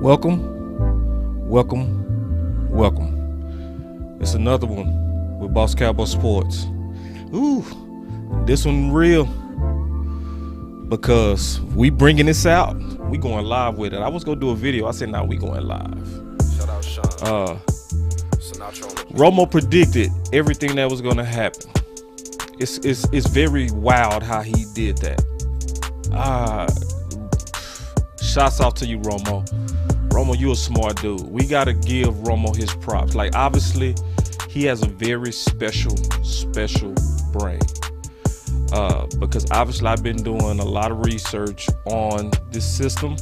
Welcome. It's another one with BossCowboySports. Ooh, this one real because we bringing this out. We going live with it. I was gonna do a video. I said, "Nah, we going live." Shout out Shan. Romo predicted everything that was gonna happen. It's very wild how he did that. Shouts out to you, Romo. Romo, you a smart dude. We gotta give Romo his props. Like, obviously, he has a very special brain. Because obviously I've been doing a lot of research on this system,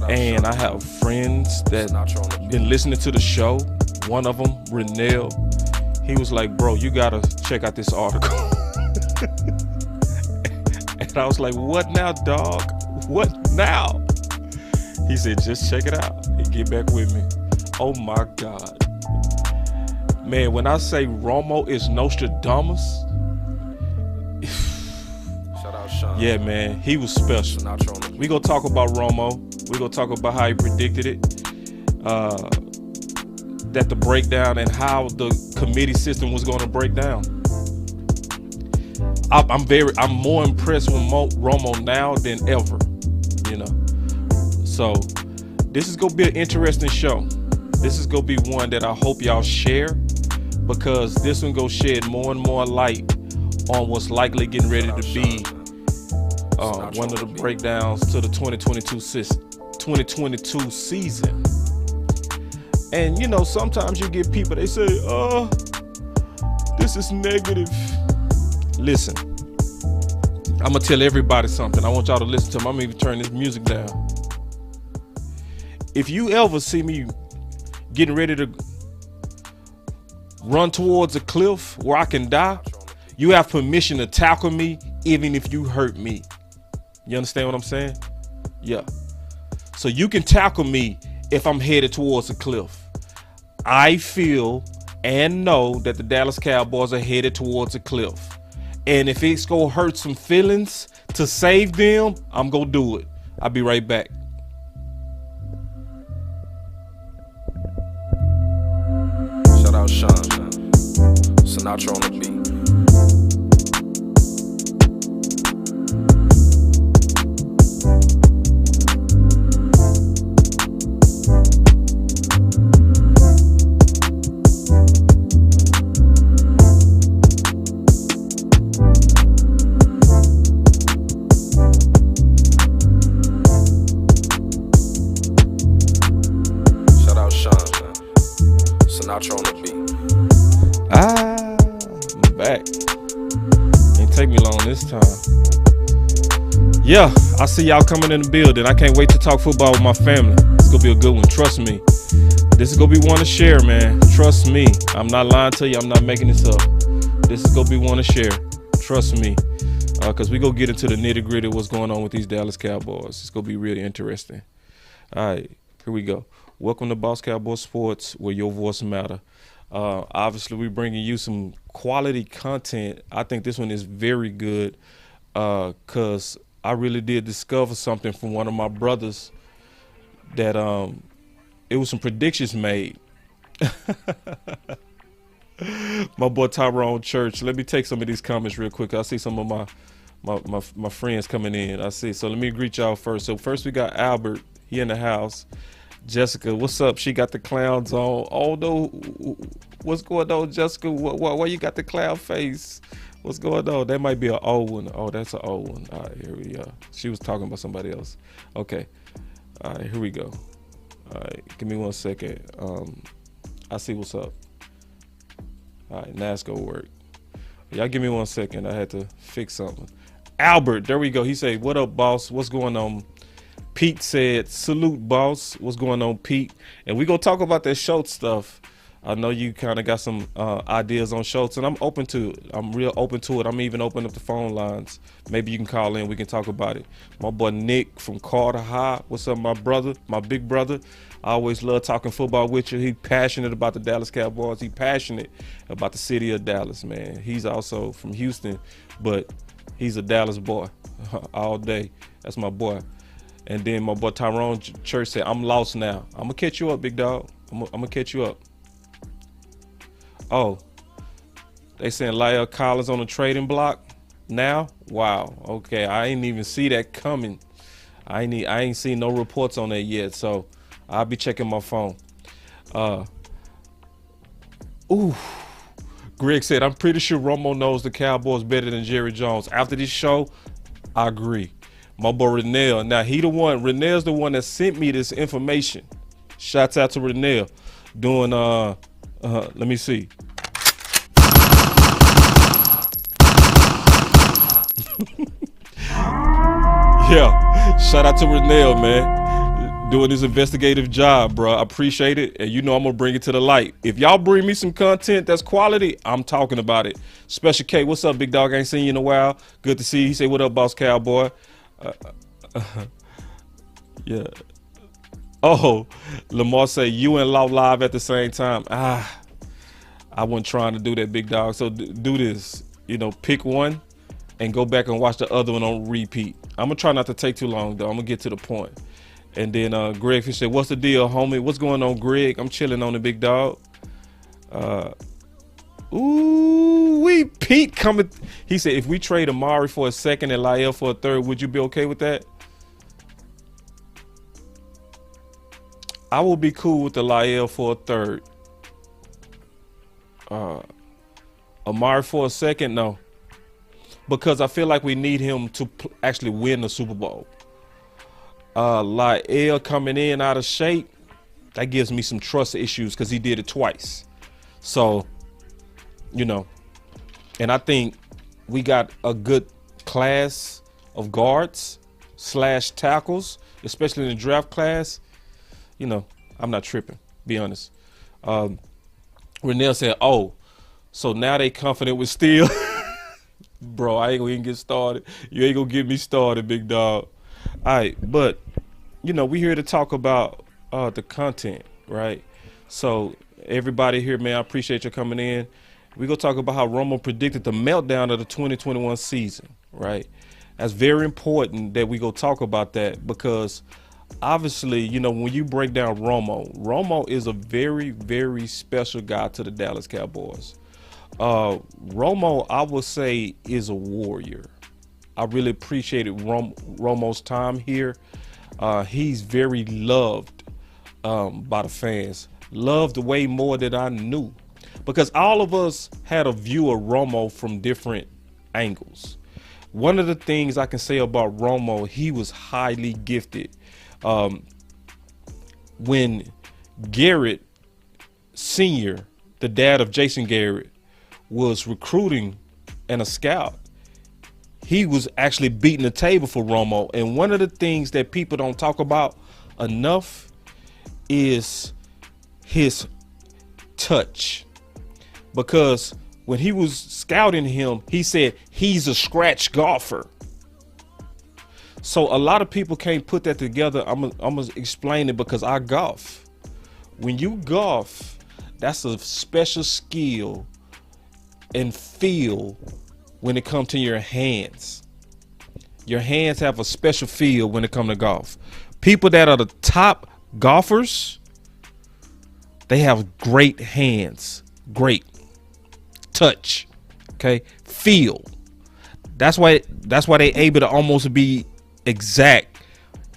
and I have friends that been listening to the show. One of them, Renell, he was like, "Bro, you gotta check out this article." And I was like, "What now, dog? What now?" He said, "Just check it out and get back with me." Oh my God. Man, when I say Romo is Nostradamus, Shout out Shan. yeah, man, he was special. We gonna talk about Romo. We gonna talk about how he predicted it, that the breakdown and how the committee system was gonna break down. I'm more impressed with Romo now than ever, you know. So this is gonna be an interesting show. This is gonna be one that I hope y'all share, because this one gonna shed more and more light on what's likely getting ready to be one of the breakdowns to the 2022 season. And you know, sometimes you get people, they say, this is negative. Listen, I'm gonna tell everybody something. I want y'all to listen to them. I'm gonna even turn this music down. If you ever see me getting ready to run towards a cliff where I can die, you have permission to tackle me even if you hurt me. You understand what I'm saying? Yeah. So you can tackle me if I'm headed towards a cliff. I feel and know that the Dallas Cowboys are headed towards a cliff. And if it's gonna hurt some feelings to save them, I'm gonna do it. I'll be right back. Shout out Shan, man. Sinatra on the beat. Sinatra on the beat. I'm back. Ain't take me long this time. Yeah, I see y'all coming in the building. I can't wait to talk football with my family. It's gonna be a good one. Trust me. This is gonna be one to share, man. Trust me. I'm not lying to you. I'm not making this up. This is gonna be one to share. Trust me. Because we gonna get into the nitty gritty of what's going on with these Dallas Cowboys. It's gonna be really interesting. All right, here we go. Welcome to Boss Cowboy Sports, where your voice matter. Obviously, we're bringing you some quality content. I think this one is very good because I really did discover something from one of my brothers that it was some predictions made. My boy Tyrone Church. Let me take some of these comments real quick. I see some of my friends coming in. I see. So let me greet y'all first. So first we got Albert. He in the house. Jessica, what's up? She got the clowns on. Oh no, what's going on, Jessica? Why you got the clown face? What's going on? That might be an old one. Oh, that's an old one. All right, here we go. She was talking about somebody else. Okay. All right, here we go. All right, give me 1 second. I see what's up. All right, now it's gonna work. Y'all give me 1 second. I had to fix something. Albert, there we go. He said, "What up, boss? What's going on?" Pete said, "Salute, boss." What's going on, Pete? And we gonna talk about that Schultz stuff. I know you kind of got some ideas on Schultz, and I'm open to it. I'm real open to it. I'm even opening up the phone lines. Maybe you can call in. We can talk about it. My boy Nick from Carter High. What's up, my brother? My big brother. I always love talking football with you. He passionate about the Dallas Cowboys. He passionate about the city of Dallas, man. He's also from Houston, but he's a Dallas boy all day. That's my boy. And then my boy Tyrone Church said, I'm lost now. I'm going to catch you up, big dog. I'm going to catch you up. Oh, they saying Lyle Collins on the trading block now? Wow. Okay, I ain't even see that coming. I ain't seen no reports on that yet, so I'll be checking my phone. Greg said, I'm pretty sure Romo knows the Cowboys better than Jerry Jones. After this show, I agree. My boy Renell. Now, Renell's the one that sent me this information. Shouts out to Renell. Doing, let me see. Yeah, shout out to Renell, man. Doing his investigative job, bro. I appreciate it. And you know I'm going to bring it to the light. If y'all bring me some content that's quality, I'm talking about it. Special K, what's up, big dog? I ain't seen you in a while. Good to see you. He said, what up, Boss Cowboy? Yeah. Oh, Lamar say you and Law live at the same time. I wasn't trying to do that, big dog. So do this. Pick one and go back and watch the other one on repeat. I'm going to try not to take too long, though. I'm going to get to the point. And then Greg Fish said, what's the deal, homie? What's going on, Greg? I'm chilling on the big dog. Pete coming. He said, if we trade Amari for a second and Lyle for a third, would you be okay with that? I will be cool with the Lyle for a third. Amari for a second, no. Because I feel like we need him to actually win the Super Bowl. Lyle coming in out of shape, that gives me some trust issues because he did it twice. So, and I think we got a good class of guards / tackles, especially in the draft class. I'm not tripping, be honest. Renell said, oh, so now they confident with Steele. Bro, I ain't gonna even get started. You ain't gonna get me started, big dog. All right, but, we here to talk about the content, right? So everybody here, man, I appreciate you coming in. We're going to talk about how Romo predicted the meltdown of the 2021 season, right? That's very important that we go talk about that because obviously, when you break down Romo is a very, very special guy to the Dallas Cowboys. Romo, I would say, is a warrior. I really appreciated Romo's time here. He's very loved by the fans. Loved way more than I knew. Because all of us had a view of Romo from different angles. One of the things I can say about Romo, he was highly gifted. When Garrett Sr., the dad of Jason Garrett, was recruiting and a scout, he was actually beating the table for Romo. And one of the things that people don't talk about enough is his touch. Because when he was scouting him, he said he's a scratch golfer. So a lot of people can't put that together. I'm gonna explain it because I golf. When you golf, that's a special skill and feel when it comes to your hands. Your hands have a special feel when it comes to golf. People that are the top golfers, they have great hands, great touch, okay, feel. That's why they able to almost be exact,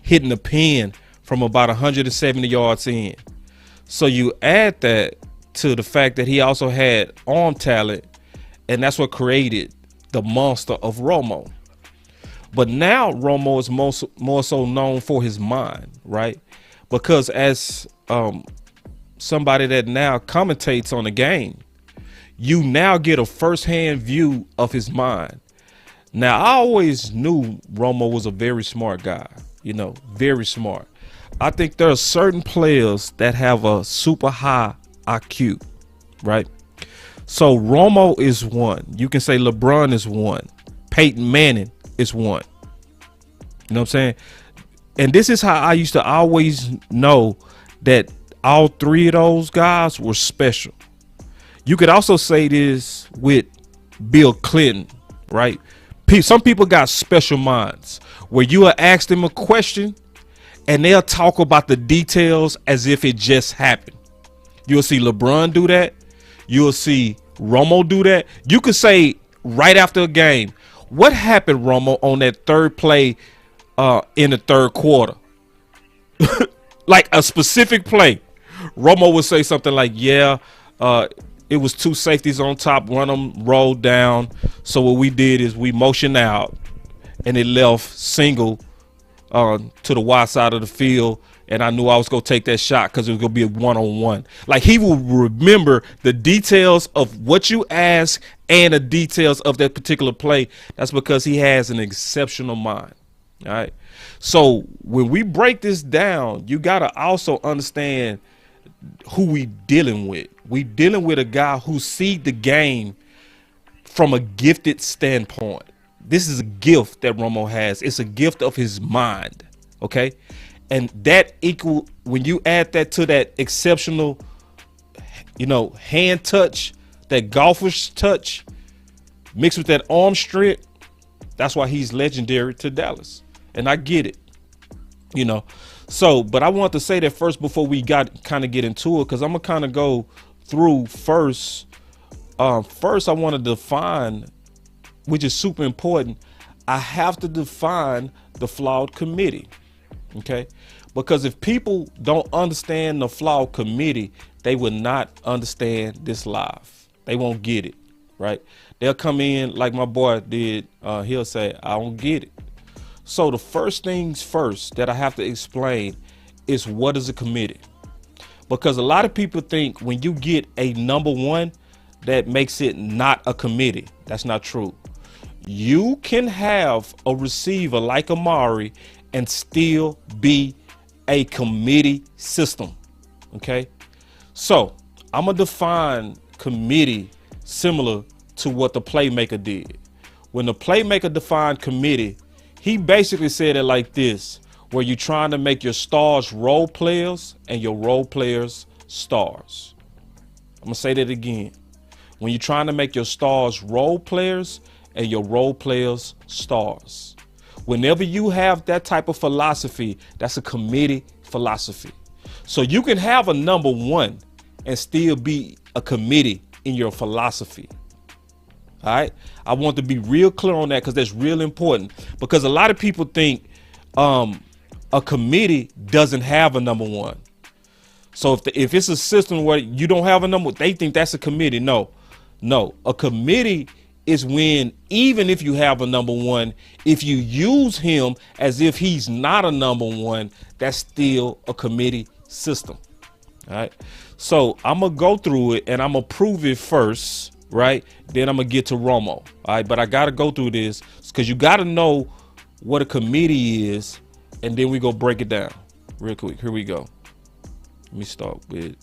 hitting the pin from about 170 yards in. So you add that to the fact that he also had arm talent, and that's what created the monster of Romo. But now Romo is more so known for his mind, right? Because as somebody that now commentates on the game, you now get a firsthand view of his mind. Now, I always knew Romo was a very smart guy, very smart. I think there are certain players that have a super high IQ, right? So Romo is one. You can say LeBron is one. Peyton Manning is one. You know what I'm saying? And this is how I used to always know that all three of those guys were special. You could also say this with Bill Clinton, right? Some people got special minds where you will ask them a question and they'll talk about the details as if it just happened. You'll see LeBron do that. You'll see Romo do that. You could say right after a game, what happened, Romo, on that third play in the third quarter? Like a specific play. Romo would say something like, yeah, it was two safeties on top, one of them rolled down. So what we did is we motioned out, and it left single to the wide side of the field. And I knew I was going to take that shot because it was going to be a one-on-one. Like, he will remember the details of what you ask and the details of that particular play. That's because he has an exceptional mind. All right. So when we break this down, you got to also understand who we dealing with. We dealing with a guy who sees the game from a gifted standpoint. This is a gift that Romo has. It's a gift of his mind. Okay. And that equal, when you add that to that exceptional, hand touch, that golfer's touch, mixed with that arm strength, that's why he's legendary to Dallas. And I get it, So, but I want to say that first before we get into it, because I'm gonna kind of go through first. First, I want to define, which is super important. I have to define the Flawed Committee. Okay, because if people don't understand the Flawed Committee, they will not understand this live. They won't get it, right? They'll come in like my boy did. He'll say, I don't get it. So the first things first that I have to explain is, what is a committee? Because a lot of people think when you get a number one, that makes it not a committee. That's not true. You can have a receiver like Amari and still be a committee system. Okay. So I'm going to define committee similar to what the playmaker did. When the playmaker defined committee, he basically said it like this, where you're trying to make your stars role players and your role players stars. I'm going to say that again. When you're trying to make your stars role players and your role players stars. Whenever you have that type of philosophy, that's a committee philosophy. So you can have a number one and still be a committee in your philosophy. All right. I want to be real clear on that because that's real important, because a lot of people think a committee doesn't have a number one. So if it's a system where you don't have a number, they think that's a committee. No, a committee is when, even if you have a number one, if you use him as if he's not a number one, that's still a committee system. All right. So I'm going to go through it and I'm going to prove it first. Right. Then I'm going to get to Romo. All right. But I got to go through this because you got to know what a committee is. And then we go break it down real quick. Here we go. Let me start with,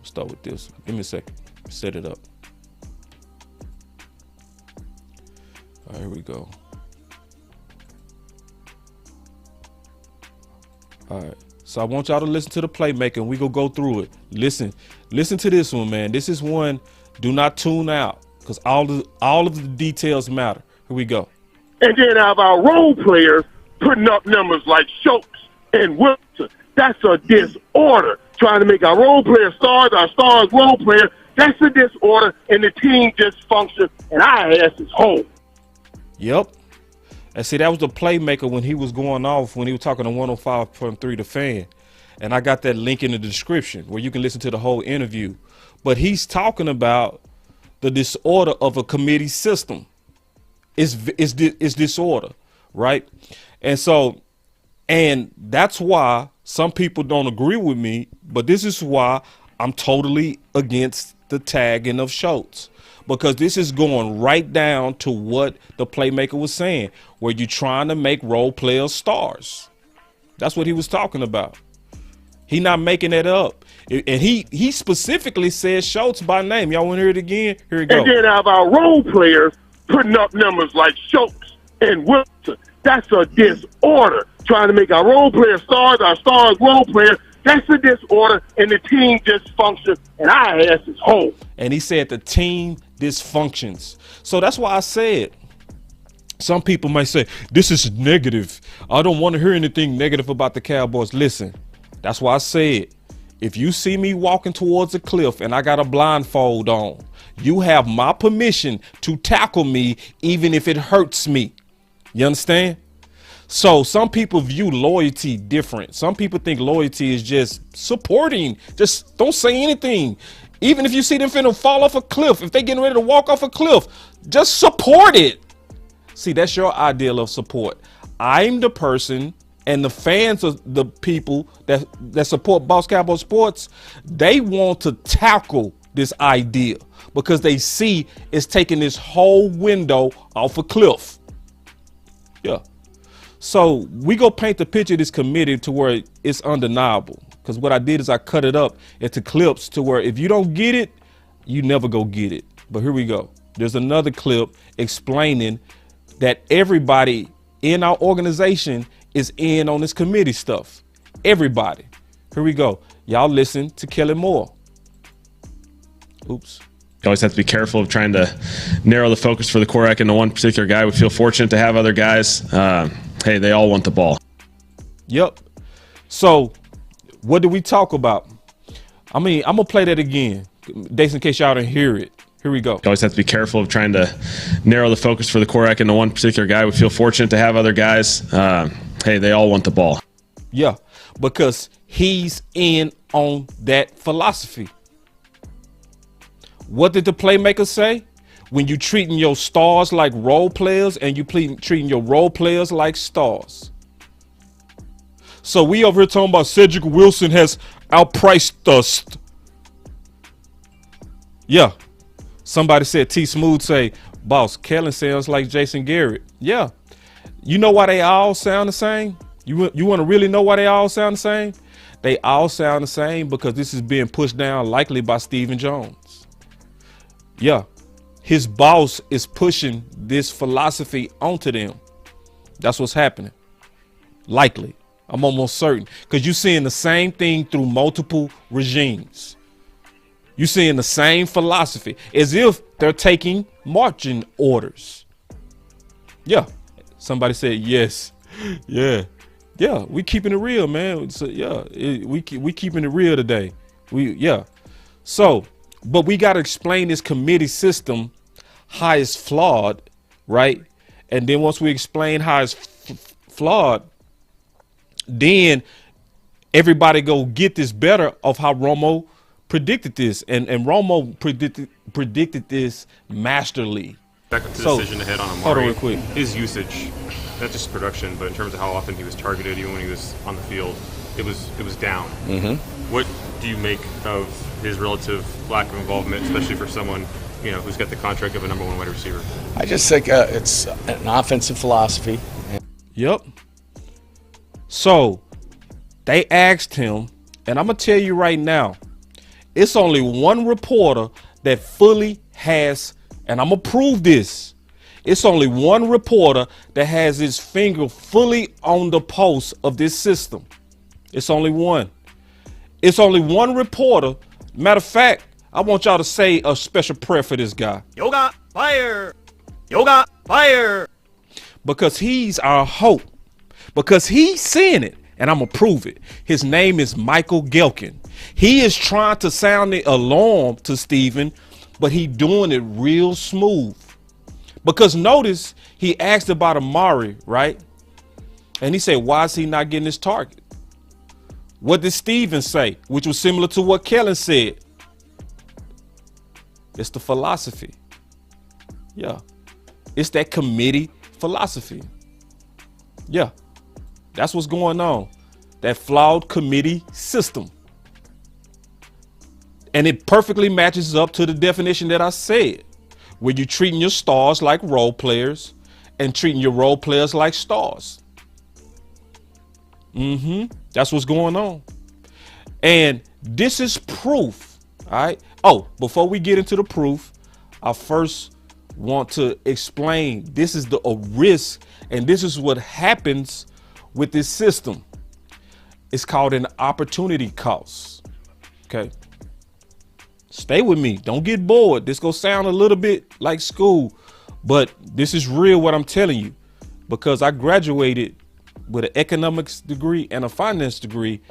start with this. Give me a second. Set it up. All right, here we go. All right. So I want y'all to listen to the playmaker and we gonna go through it. Listen to this one, man. This is one. Do not tune out because all of the details matter. Here we go. And then have our role players putting up numbers like Schultz and Wilson. That's a disorder. Trying to make our role players stars, our stars role players. That's a disorder, and the team dysfunction, and our ass is home. Yep. And see, that was the playmaker when he was going off, when he was talking to 105.3 The Fan. And I got that link in the description where you can listen to the whole interview. But he's talking about the disorder of a committee system. It's disorder, right? And so, and that's why some people don't agree with me, but this is why I'm totally against the tagging of Schultz. Because this is going right down to what the playmaker was saying, where you're trying to make role players stars. That's what he was talking about. He not making that up. And he specifically said Schultz by name. Y'all want to hear it again? Here we go. And then have our role players putting up numbers like Schultz and Wilson. That's a disorder. Trying to make our role players stars, our stars role players. That's a disorder, and the team dysfunction, and our ass is home. And he said the team dysfunctions. So that's why I said Some people might say, this is negative. I don't want to hear anything negative about the Cowboys. Listen, that's why I said, if you see me walking towards a cliff and I got a blindfold on, you have my permission to tackle me even if it hurts me. You understand? So some people view loyalty different. Some people think loyalty is just supporting. Just don't say anything. Even if you see them finna fall off a cliff, if they getting ready to walk off a cliff, just support it. See, that's your ideal of support. I'm the person, and the fans of the people that support Boss Cowboy Sports, they want to tackle this idea because they see it's taking this whole window off a cliff. Yeah. So we go paint the picture of this committee to where it's undeniable. Because what I did is I cut it up into clips to where if you don't get it, you never go get it. But here we go. There's another clip explaining that everybody in our organization is in on this committee stuff. Everybody. Here we go. Y'all listen to Kellen Moore. Oops. You always have to be careful of trying to narrow the focus for the quarterback into one particular guy. We feel fortunate to have other guys. Hey, they all want the ball. Yep. So what do we talk about? I mean, I'm going to play that again, Dace, in case y'all didn't hear it. Here we go. You always have to be careful of trying to narrow the focus for the quarterback into one particular guy. We feel fortunate to have other guys. Hey, they all want the ball. Yeah, because he's in on that philosophy. What did the playmaker say? When you treating your stars like role players and you treating your role players like stars. So we over here talking about Cedric Wilson has outpriced us. Yeah. Somebody said T Smooth say, boss, Kellen sounds like Jason Garrett. Yeah. You know why they all sound the same? You want to really know why they all sound the same? They all sound the same because this is being pushed down likely by Stephen Jones. Yeah. His boss is pushing this philosophy onto them. That's what's happening. Likely. I'm almost certain. Because you're seeing the same thing through multiple regimes. You're seeing the same philosophy as if they're taking marching orders. Yeah. Somebody said yes. Yeah. Yeah. We keeping it real, man. So, yeah. We keeping it real today. Yeah. So, but we got to explain this committee system, how it's flawed, right? And then once we explain how it's flawed, then everybody go get this better of how Romo predicted this, and Romo predicted this masterly. Back up to the decision ahead on Amari. Hold on real quick. His usage, not just production, but in terms of how often he was targeted, even when he was on the field, it was down. Mm-hmm. What do you make of his relative lack of involvement, especially for someone who's got the contract of a number one wide receiver? I just think it's an offensive philosophy. Yep. So they asked him, and I'm gonna tell you right now, it's only one reporter that fully has, and I'm gonna prove this. It's only one reporter that has his finger fully on the pulse of this system. It's only one. It's only one reporter. Matter of fact, I want y'all to say a special prayer for this guy. Yoga fire. Yoga fire. Because he's our hope. Because he's seeing it. And I'm going to prove it. His name is Michael Gelkin. He is trying to sound the alarm to Stephen, but he doing it real smooth. Because notice he asked about Amari, right? And he said, why is he not getting his target? What did Stephen say? Which was similar to what Kellen said. It's the philosophy. Yeah. It's that committee philosophy. Yeah. That's what's going on. That flawed committee system. And it perfectly matches up to the definition that I said. Where you're treating your stars like role players and treating your role players like stars. That's what's going on. And this is proof. All right. Oh, before we get into the proof, I first want to explain this is a risk, and this is what happens with this system. It's called an opportunity cost. Okay. Stay with me. Don't get bored. This gonna sound a little bit like school, But this is real what I'm telling you, because I graduated with an economics degree and a finance degree,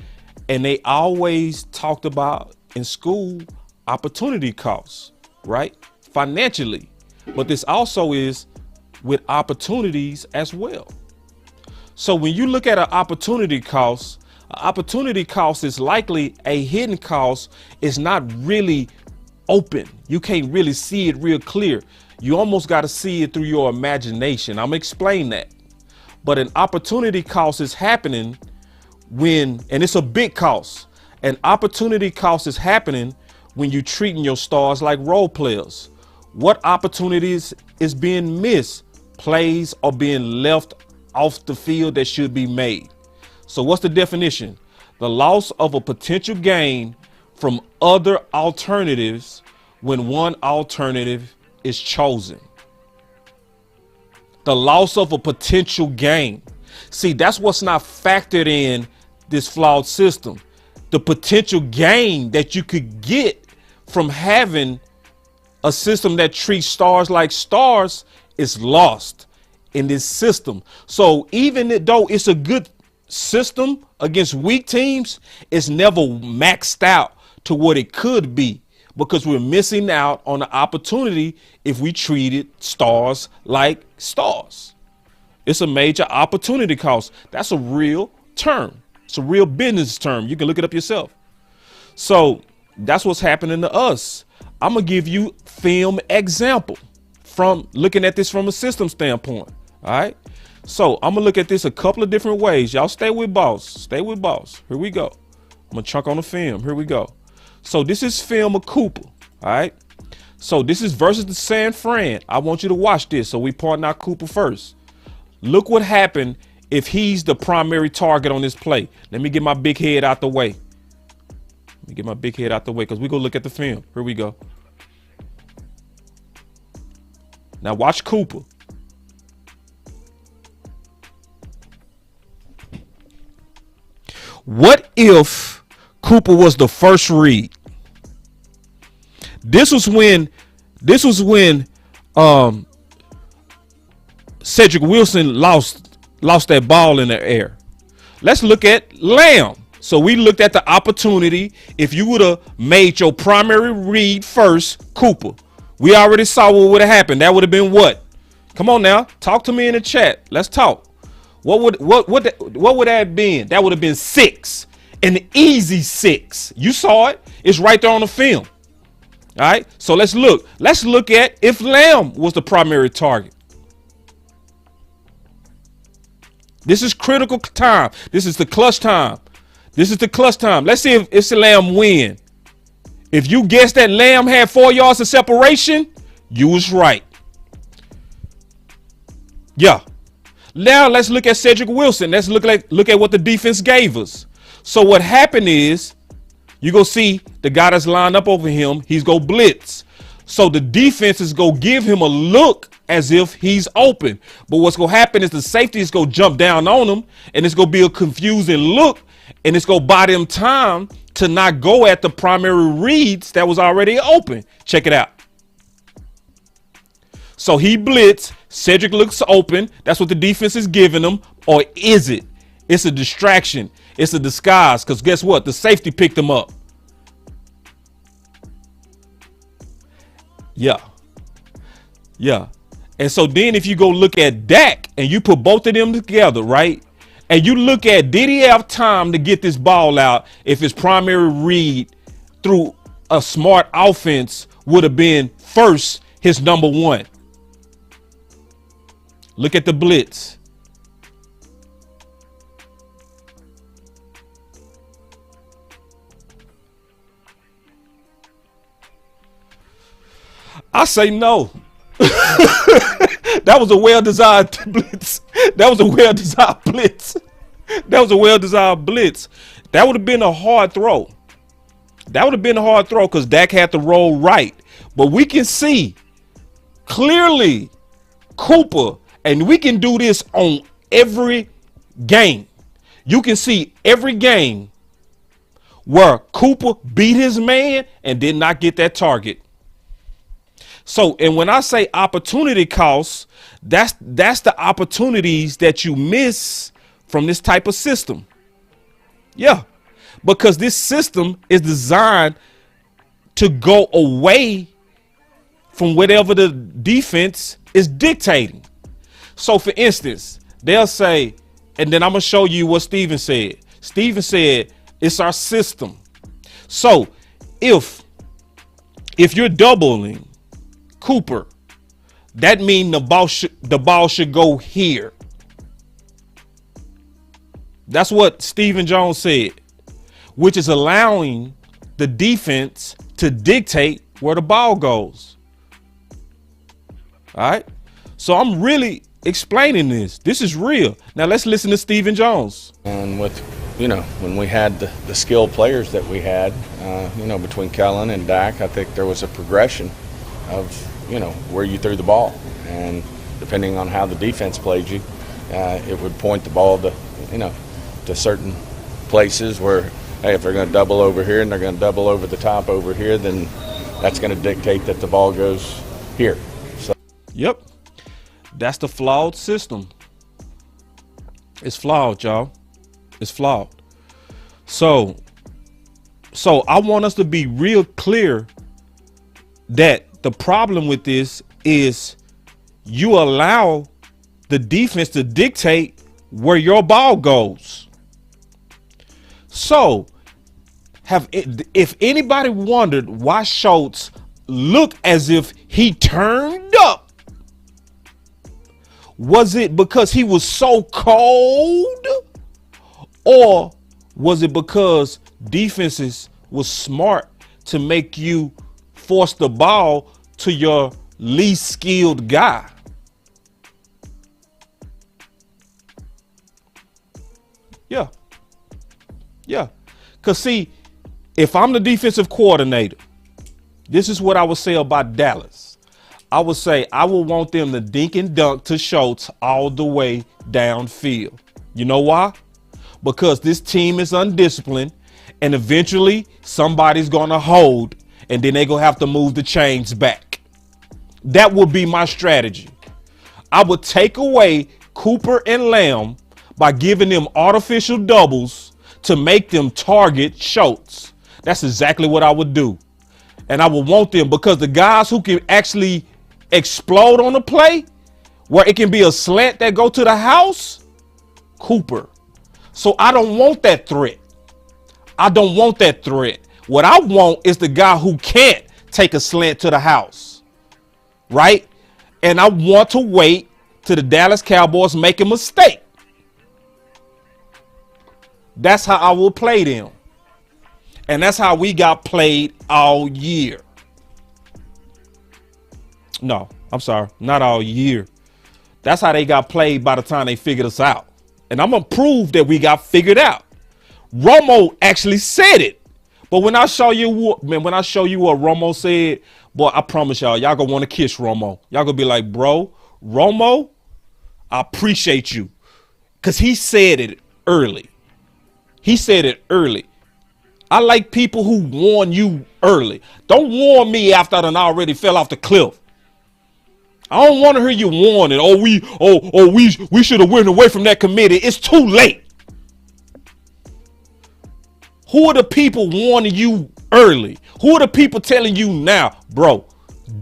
and they always talked about in school opportunity costs, right? Financially. But this also is with opportunities as well. So when you look at an opportunity cost is likely a hidden cost. It's not really open. You can't really see it real clear. You almost got to see it through your imagination. I'm gonna explain that. But an opportunity cost is happening when, and it's a big cost. An opportunity cost is happening when you're treating your stars like role players. What opportunities is being missed? Plays are being left off the field that should be made. So what's the definition? The loss of a potential gain from other alternatives when one alternative is chosen. The loss of a potential gain. See, that's what's not factored in this flawed system. The potential gain that you could get from having a system that treats stars like stars is lost in this system. So even though it's a good system against weak teams, it's never maxed out to what it could be, because we're missing out on the opportunity if we treated stars like stars. It's a major opportunity cost. That's a real term. It's a real business term. You can look it up yourself. So that's what's happening to us. I'm going to give you film example from looking at this from a system standpoint. All right. So I'm going to look at this a couple of different ways. Y'all stay with boss. Stay with boss. Here we go. I'm going to chunk on the film. Here we go. So this is film of Cooper. All right. So this is versus the San Fran. I want you to watch this. So we point out Cooper first. Look what happened if he's the primary target on this play. Let me get my big head out the way. Let me get my big head out the way because we're going to look at the film. Here we go. Now watch Cooper. What if Cooper was the first read? This was when Cedric Wilson lost that ball in the air. Let's look at Lamb. So we looked at the opportunity. If you would have made your primary read first, Cooper, we already saw what would have happened. That would have been what? Come on now, talk to me in the chat. Let's talk. What would that have been? That would have been 6, an easy 6. You saw it. It's right there on the film. All right. So let's look. Let's look at if Lamb was the primary target. This is critical time. This is the clutch time. This is the clutch time. Let's see if it's Lamb win. If you guessed that Lamb had 4 yards of separation, you was right. Yeah. Now let's look at Cedric Wilson. Let's look at what the defense gave us. So what happened is you go see the guy that's lined up over him. He's go blitz. So the defense is go give him a look as if he's open. But what's going to happen is the safety is going to jump down on him, and it's going to be a confusing look, and it's going to buy them time to not go at the primary reads that was already open. Check it out. So he blitz. Cedric looks open. That's what the defense is giving him. Or is it? It's a distraction. It's a disguise. Because guess what? The safety picked him up. Yeah. Yeah. And so then if you go look at Dak and you put both of them together, right? And you look at, did he have time to get this ball out if his primary read through a smart offense would have been first his number 1? Look at the blitz. I say no. That was a well-designed blitz. That was a well-designed blitz. That was a well-designed blitz. That would have been a hard throw. That would have been a hard throw because Dak had the roll right. But we can see clearly Cooper, and we can do this on every game. You can see every game where Cooper beat his man and did not get that target. So, and when I say opportunity costs, that's the opportunities that you miss from this type of system. Yeah, because this system is designed to go away from whatever the defense is dictating. So, for instance, they'll say, and then I'm going to show you what Steven said. Steven said, it's our system. So, if you're doubling Cooper, that means the ball should go here. That's what Stephen Jones said, which is allowing the defense to dictate where the ball goes. All right. So I'm really explaining this. This is real. Now let's listen to Stephen Jones. And with, when we had the skilled players that we had, between Kellen and Dak, I think there was a progression of, where you threw the ball. And depending on how the defense played you, it would point the ball to certain places where, hey, if they're going to double over here and they're going to double over the top over here, then that's going to dictate that the ball goes here. So. Yep. That's the flawed system. It's flawed, y'all. It's flawed. So I want us to be real clear that the problem with this is you allow the defense to dictate where your ball goes. So if anybody wondered why Schultz looked as if he turned up, was it because he was so cold, or was it because defenses was smart to make you force the ball to your least skilled guy? Yeah. Because, see, if I'm the defensive coordinator, this is what I would say about Dallas. I would say I would want them to dink and dunk to Schultz all the way downfield. You know why? Because this team is undisciplined, and eventually somebody's going to hold, and then they're going to have to move the chains back. That would be my strategy. I would take away Cooper and Lamb by giving them artificial doubles to make them target Schultz. That's exactly what I would do. And I would want them, because the guys who can actually explode on the play, where it can be a slant that go to the house, Cooper. So I don't want that threat. What I want is the guy who can't take a slant to the house, right? And I want to wait till the Dallas Cowboys make a mistake. That's how I will play them. And that's how we got played all year. No, I'm sorry, not all year. That's how they got played by the time they figured us out. And I'm going to prove that we got figured out. Romo actually said it. But when I show you what Romo said, boy, I promise y'all going to want to kiss Romo. Y'all going to be like, bro, Romo, I appreciate you. Because he said it early. I like people who warn you early. Don't warn me after I done already fell off the cliff. I don't want to hear you warning. We should have went away from that committee. It's too late. Who are the people warning you early? Who are the people telling you now, bro,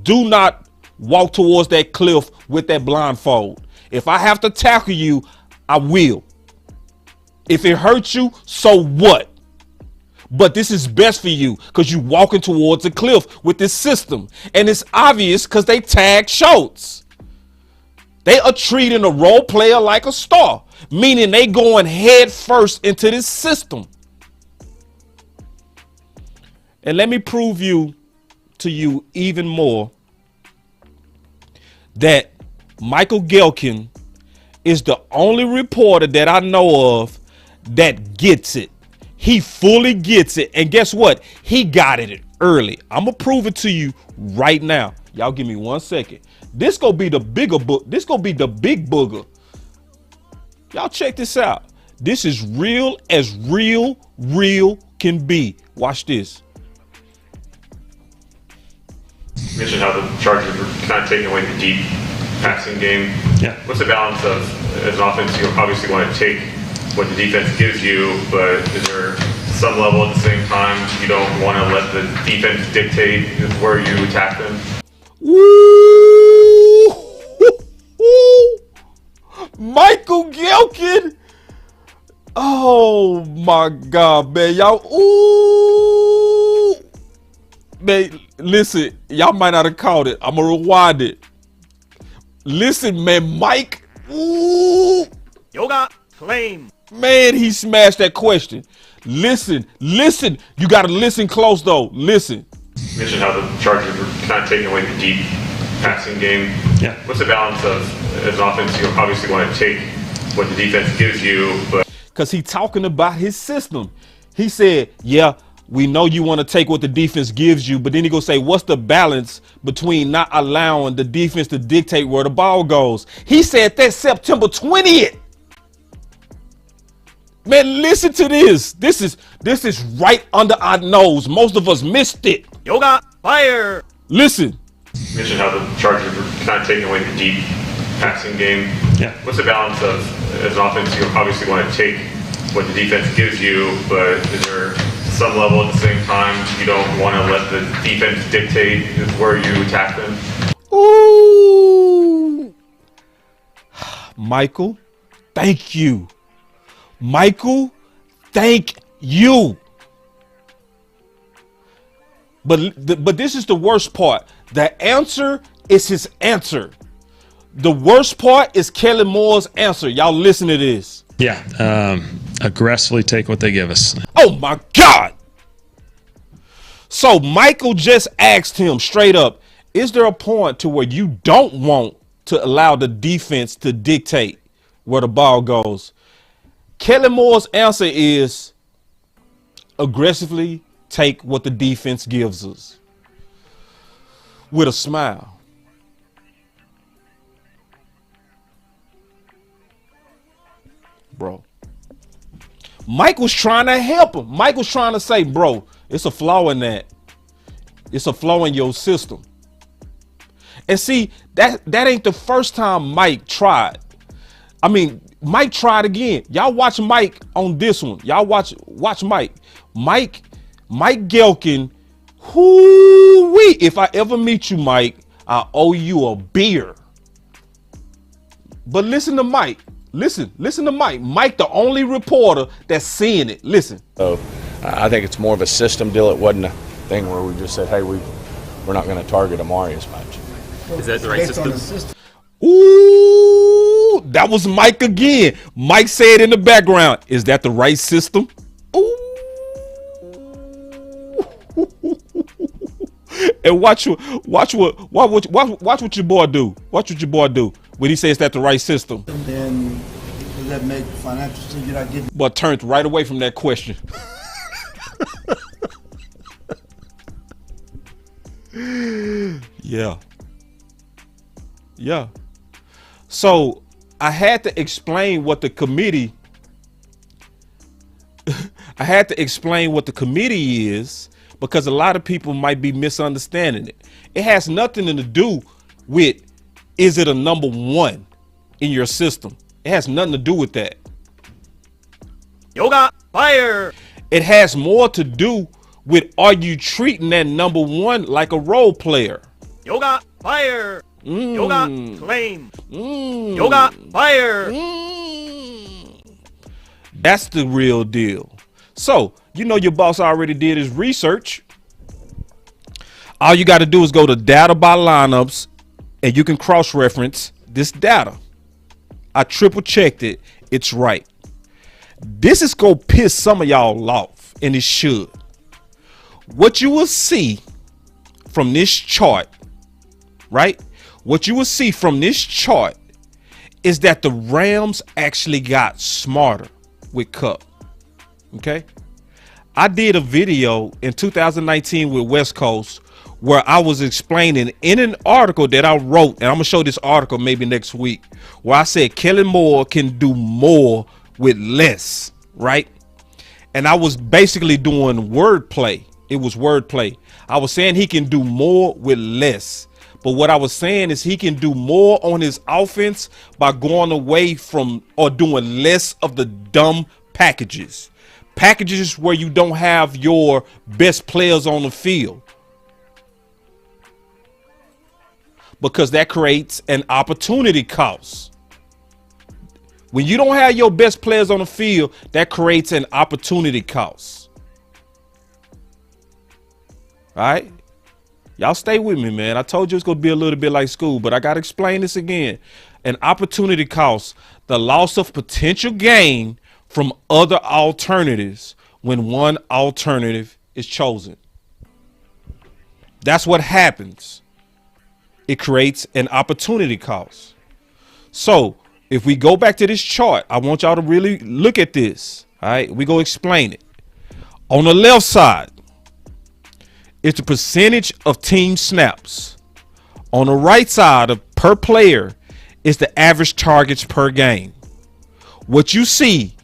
do not walk towards that cliff with that blindfold. If I have to tackle you, I will. If it hurts you, so what? But this is best for you because you're walking towards a cliff with this system. And it's obvious because they tagged Schultz. They are treating a role player like a star, meaning they going head first into this system. And let me prove to you even more that Michael Gehlken is the only reporter that I know of that gets it. He fully gets it. And guess what? He got it early. I'm going to prove it to you right now. Y'all give me 1 second. This going to be the bigger book. This going to be the big booger. Y'all check this out. This is real as real can be. Watch this. You mentioned how the Chargers were kind of taking away the deep passing game. Yeah. What's the balance of, as an offense, you obviously want to take what the defense gives you, but is there some level at the same time you don't want to let the defense dictate where you attack them? Woo! Michael Gelkin. Oh my God, man. Y'all, ooh. Man, listen, y'all might not have caught it. I'm going to rewind it. Listen, man, Mike. Ooh. Yoga claim. Man, he smashed that question. Listen. You got to listen close, though. Listen. You mentioned how the Chargers were kind of taking away the deep passing game. Yeah. What's the balance of, as an offense, you obviously want to take what the defense gives you, but Because he talking about his system. He said, yeah, we know you want to take what the defense gives you, but then he gonna say, what's the balance between not allowing the defense to dictate where the ball goes? He said that September 20th. Man, listen to this. This is right under our nose. Most of us missed it. Yoga fire. Listen. you mentioned how the Chargers were kind of taking away the deep passing game. Yeah. What's the balance of, as an offense, you obviously want to take what the defense gives you, but is there some level at the same time you don't want to let the defense dictate where you attack them? Ooh. Michael, thank you. Michael, thank you. But this is the worst part. The answer is his answer. The worst part is Kellen Moore's answer. Y'all listen to this. Yeah. Aggressively take what they give us. Oh my God. So Michael just asked him straight up, is there a point to where you don't want to allow the defense to dictate where the ball goes? Kellen Moore's answer is aggressively take what the defense gives us. With a smile. Bro. Mike was trying to help him. Mike was trying to say, bro, it's a flaw in that. It's a flaw in your system. And see, that ain't the first time Mike tried. I mean, Mike tried again. Y'all watch Mike on this one. Y'all watch Mike. Mike Gelkin. Whoo-wee. If I ever meet you, Mike, I owe you a beer. But listen to Mike. Listen to Mike. Mike, the only reporter that's seeing it. Listen. So I think it's more of a system deal. It wasn't a thing where we just said, hey, we're not going to target Amari as much. Is that the right system? Ooh, that was Mike again. Mike said in the background, is that the right system? Ooh. And watch what your boy do. Watch what your boy do when he says that the right system. Then does that make financial sense? You're not getting. But turned right away from that question. Yeah. So I had to explain what the committee. I had to explain what the committee is because a lot of people might be misunderstanding it. It has nothing to do with is it a number one in your system. It has nothing to do with that. Yoga fire. It has more to do with are you treating that number one like a role player? Yoga fire. Yoga claim. Yoga fire. That's the real deal. So, you know your boss already did his research. All you got to do is go to data by lineups and you can cross-reference this data. I triple checked it. It's right. This is going to piss some of y'all off, and it should. What you will see from this chart, right? What you will see from this chart is that the Rams actually got smarter with Cup. Okay. I did a video in 2019 with West Coast where I was explaining in an article that I wrote, and I'm gonna show this article maybe next week, where I said Kellen Moore can do more with less, right? And I was basically doing wordplay. It was wordplay. I was saying he can do more with less. But what I was saying is he can do more on his offense by going away from or doing less of the dumb packages. Packages where you don't have your best players on the field. Because that creates an opportunity cost. When you don't have your best players on the field, that creates an opportunity cost. All right? Y'all stay with me, man. I told you it's going to be a little bit like school, but I got to explain this again. An opportunity cost, the loss of potential gain from other alternatives when one alternative is chosen. That's what happens. It creates an opportunity cost. So if we go back to this chart, I want y'all to really look at this. All right, we go explain it. On the left side, it's the percentage of team snaps. On the right side of per player is the average targets per game. What you see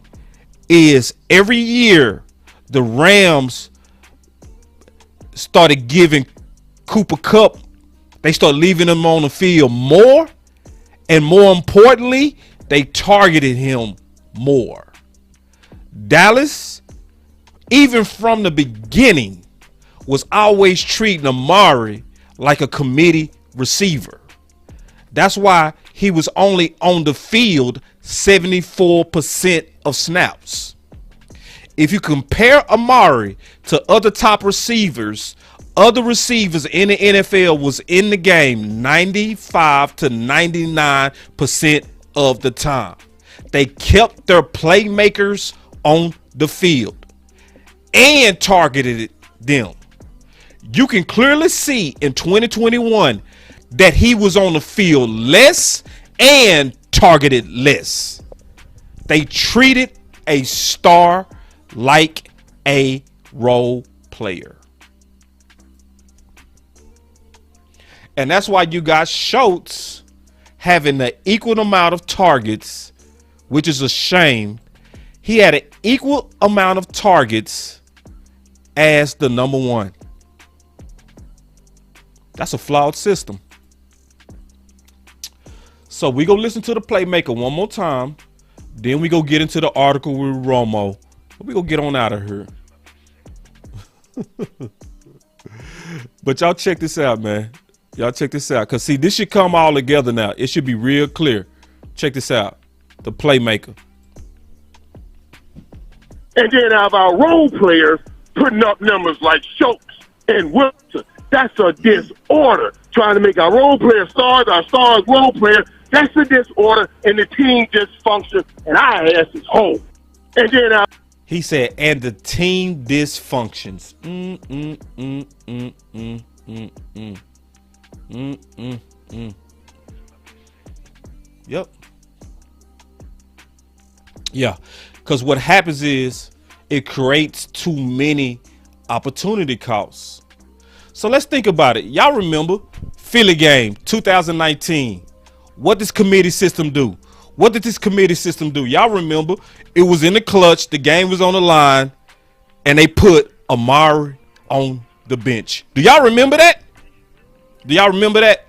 is every year the Rams started giving Cooper Kupp, they start leaving him on the field more, and more importantly, they targeted him more. Dallas, even from the beginning, was always treating Amari like a committee receiver. That's why he was only on the field 74% of snaps. If you compare Amari to other top receivers, other receivers in the NFL was in the game 95 to 99% of the time. They kept their playmakers on the field and targeted them. You can clearly see in 2021 that he was on the field less and targeted less. They treated a star like a role player. And that's why you got Schultz having the equal amount of targets, which is a shame. He had an equal amount of targets as the number one. That's a flawed system. So we go listen to the playmaker one more time. Then we go get into the article with Romo. We go get on out of here. But y'all check this out, man. Y'all check this out. Because, see, this should come all together now. It should be real clear. Check this out. The playmaker. And then have our role players putting up numbers like Schultz and Wilson. That's a disorder. Trying to make our role players stars, our stars role players. That's a disorder, and the team dysfunction, and our ass is home. And then he said, and the team dysfunctions. Yep. Yeah, because what happens is it creates too many opportunity costs. So let's think about it. Y'all remember Philly game 2019. What does committee system do? What did this committee system do? Y'all remember it was in the clutch. The game was on the line, and they put Amari on the bench. Do y'all remember that? Do y'all remember that?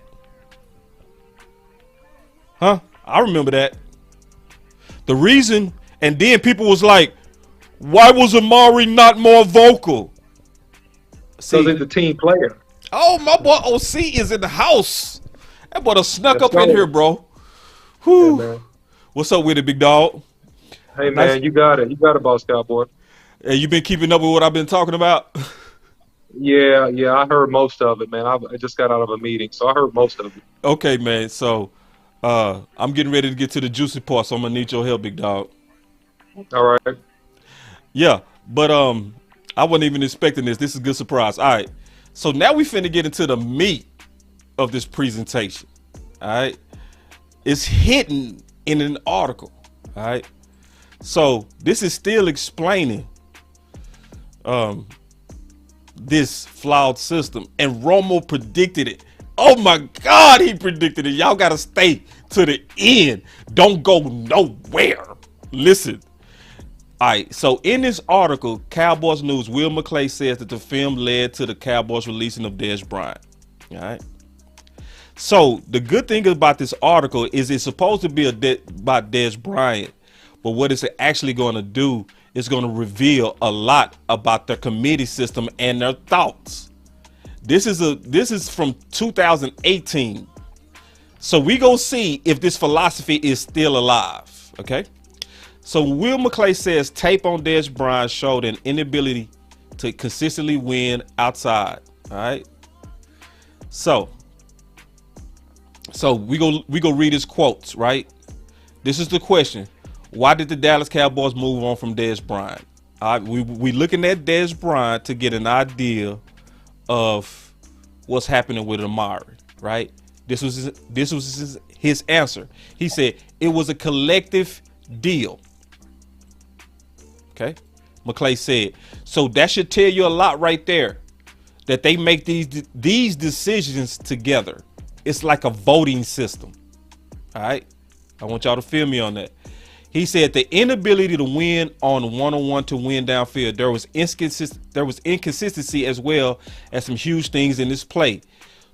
Huh? I remember that. The reason, and then people was like, why was Amari not more vocal? So he's a team player. Oh, my boy OC is in the house. That boy done snuck Let's up in go. here, bro. Whew. Yeah, man. What's up with it, big dog? Hey, man, you got it. You got it, Boss Cowboy. Hey, you been keeping up with what I've been talking about? Yeah, I heard most of it, man. I just got out of a meeting, so I heard most of it. Okay, man. So I'm getting ready to get to the juicy part, so I'm going to need your help, big dog. All right. Yeah, but I wasn't even expecting this. This is a good surprise. All right. So now we finna get into the meat of this presentation. All right. It's hidden in an article. All right. So this is still explaining this flawed system, and Romo predicted it. Oh my God, he predicted it. Y'all gotta stay to the end. Don't go nowhere. Listen, All right, so in this article, Cowboys News, Will McClay says that the film led to the Cowboys releasing of Dez Bryant. All right. So the good thing about this article is it's supposed to be about Dez Bryant, but what it's actually going to do is going to reveal a lot about their committee system and their thoughts. This is from 2018. So we go see if this philosophy is still alive. Okay. So Will McClay says tape on Dez Bryant showed an inability to consistently win outside. All right. So we go read his quotes, right? This is the question. Why did the Dallas Cowboys move on from Dez Bryant? We looking at Dez Bryant to get an idea of what's happening with Amari, right? This was his answer. He said it was a collective deal. Okay, McClay said. So that should tell you a lot right there, that they make these decisions together. It's like a voting system. All right, I want y'all to feel me on that. He said the inability to win on one-on-one to win downfield. There was inconsistency as well as some huge things in this play.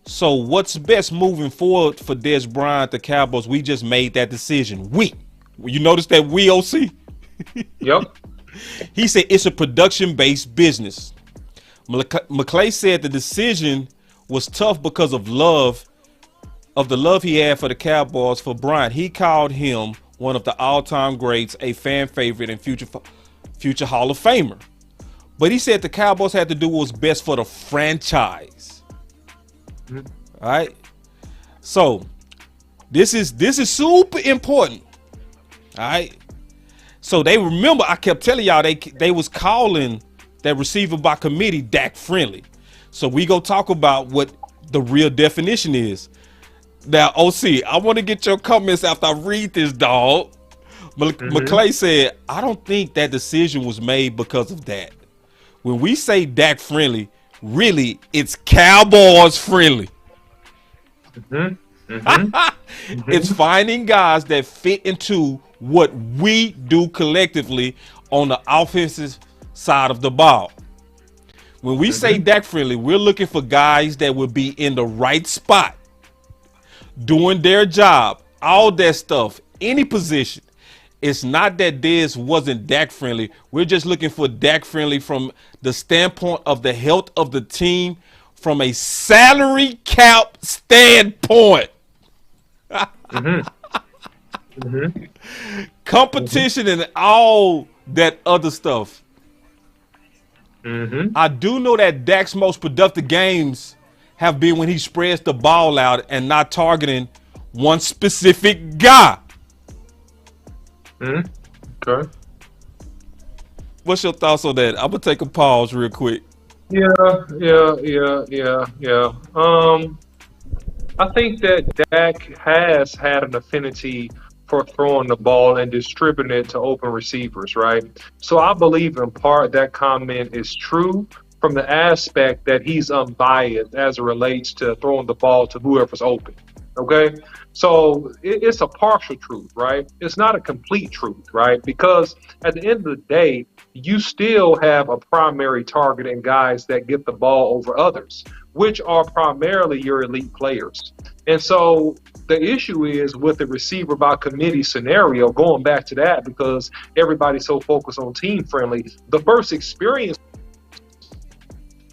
So what's best moving forward for Dez Bryant, the Cowboys? We just made that decision. You notice that we, OC? Yep. He said it's a production-based business. McClay said the decision was tough because of the love he had for the Cowboys for Bryant. He called him one of the all-time greats, a fan favorite, and future Hall of Famer. But he said the Cowboys had to do what was best for the franchise. Mm-hmm. All right. So this is super important. All right. So they remember I kept telling y'all they was calling that receiver by committee Dak friendly. So we go talk about what the real definition is. Now, OC, I want to get your comments after I read this, dog. McClay said, I don't think that decision was made because of that. When we say Dak friendly, really, it's Cowboys friendly. It's finding guys that fit into what we do collectively on the offensive side of the ball. When we say Dak friendly, we're looking for guys that will be in the right spot, doing their job, all that stuff, any position. It's not that Dez wasn't Dak friendly. We're just looking for Dak friendly from the standpoint of the health of the team, from a salary cap standpoint. Competition and all that other stuff. I do know that Dak's most productive games have been when he spreads the ball out and not targeting one specific guy. Okay. What's your thoughts on that? I'm gonna take a pause real quick. Yeah. I think that Dak has had an affinity for throwing the ball and distributing it to open receivers, right? So I believe in part that comment is true from the aspect that he's unbiased as it relates to throwing the ball to whoever's open, okay? So it's a partial truth, right? It's not a complete truth, right? Because at the end of the day, you still have a primary target in guys that get the ball over others, which are primarily your elite players. And so the issue is with the receiver by committee scenario, going back to that, because everybody's so focused on team friendly, the first experience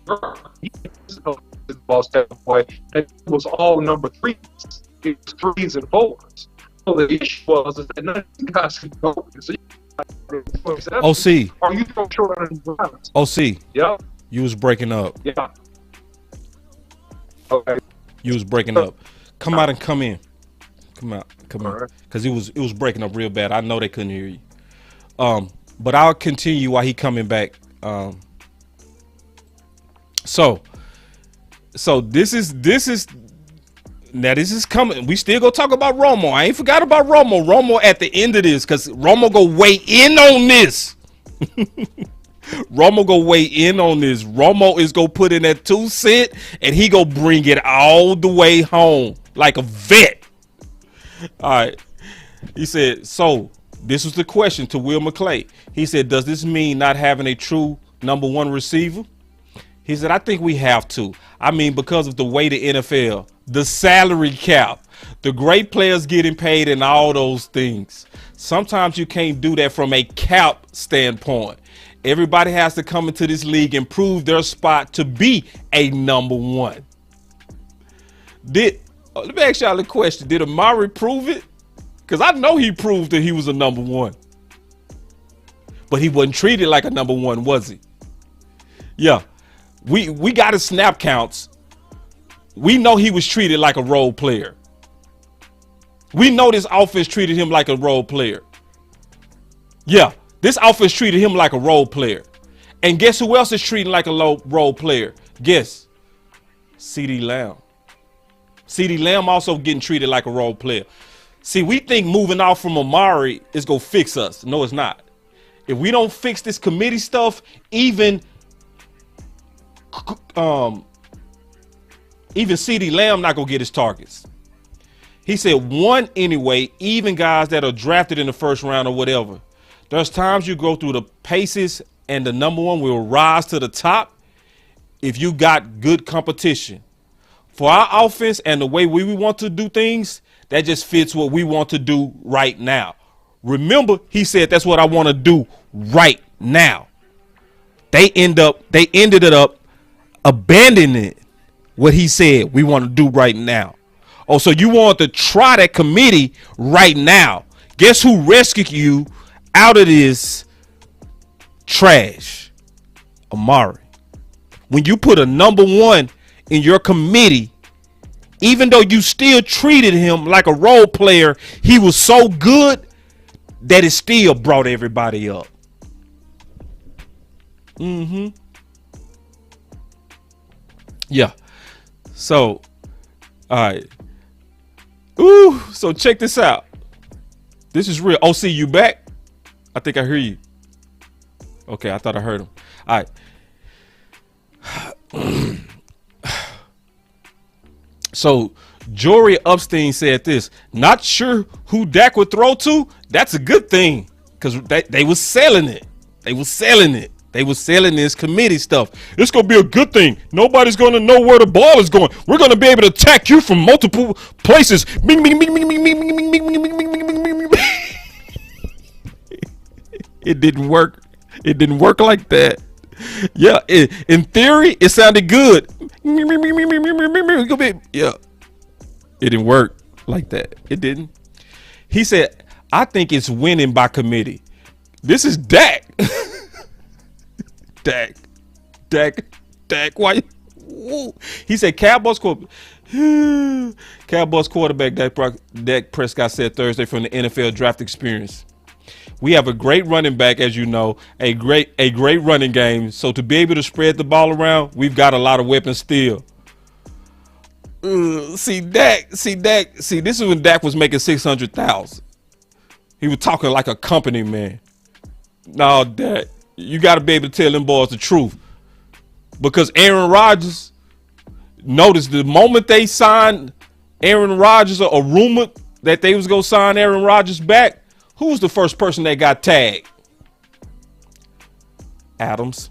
it was all number threes. It was threes and fours. So the issue was that none of these guys could go. So OC. Are you throwing short on the ground? OC. Yeah. You was breaking up. Yeah. Okay. You was breaking up. Come out and come in. Come out. Come All in. right. Because it was breaking up real bad. I know they couldn't hear you. But I'll continue while he coming back. So this is coming. We still gonna talk about Romo. I ain't forgot about Romo. Romo at the end of this, because Romo go weigh in on this. Romo go weigh in on this. Romo is gonna put in that 2 cent and he go bring it all the way home like a vet. All right. He said, so This was the question to Will McClay. He said, does this mean not having a true number one receiver? He said, I think we have to. I mean, because of the way the NFL, the salary cap, the great players getting paid and all those things. Sometimes you can't do that from a cap standpoint. Everybody has to come into this league and prove their spot to be a number one. Let me ask y'all a question. Did Amari prove it? Because I know he proved that he was a number one. But he wasn't treated like a number one, was he? Yeah. We got his snap counts. We know he was treated like a role player. We know this offense treated him like a role player. Yeah, this offense treated him like a role player. And guess who else is treating like a role player? Guess. CeeDee Lamb. CeeDee Lamb also getting treated like a role player. See, we think moving off from Amari is going to fix us. No, it's not. If we don't fix this committee stuff, even CeeDee Lamb not going to get his targets. He said one anyway, even guys that are drafted in the first round or whatever. There's times you go through the paces and the number one will rise to the top if you got good competition. For our offense and the way we want to do things, that just fits what we want to do right now. Remember, he said that's what I want to do right now. They ended up abandoning what he said we want to do right now. Oh, so you want to try that committee right now. Guess who rescued you out of this trash? Amari. When you put a number one in your committee, even though you still treated him like a role player, he was so good that it still brought everybody up. Yeah. So, all right. Ooh, so check this out. This is real. OC, you back? I think I hear you. Okay, I thought I heard him. All right. So, Jory Upstein said this. Not sure who Dak would throw to. That's a good thing because they was selling it. They was selling it. They was selling this committee stuff. It's going to be a good thing. Nobody's going to know where the ball is going. We're going to be able to attack you from multiple places. Bing, bing, bing, bing, bing, bing, bing, bing, bing, bing, bing, bing, bing, bing. It didn't work. It didn't work like that. Yeah, in theory, it sounded good. Yeah, it didn't work like that. It didn't. He said, I think it's winning by committee. This is Dak. Dak. Why? Woo. He said, Cowboys quarterback Dak Prescott said Thursday from the NFL draft experience. We have a great running back, as you know, a great running game. So to be able to spread the ball around, we've got a lot of weapons still. See, this is when Dak was making $600,000. He was talking like a company man. No, Dak, you got to be able to tell them boys the truth. Because Aaron Rodgers, notice the moment they signed Aaron Rodgers or rumored that they was going to sign Aaron Rodgers back, who was the first person that got tagged? Adams.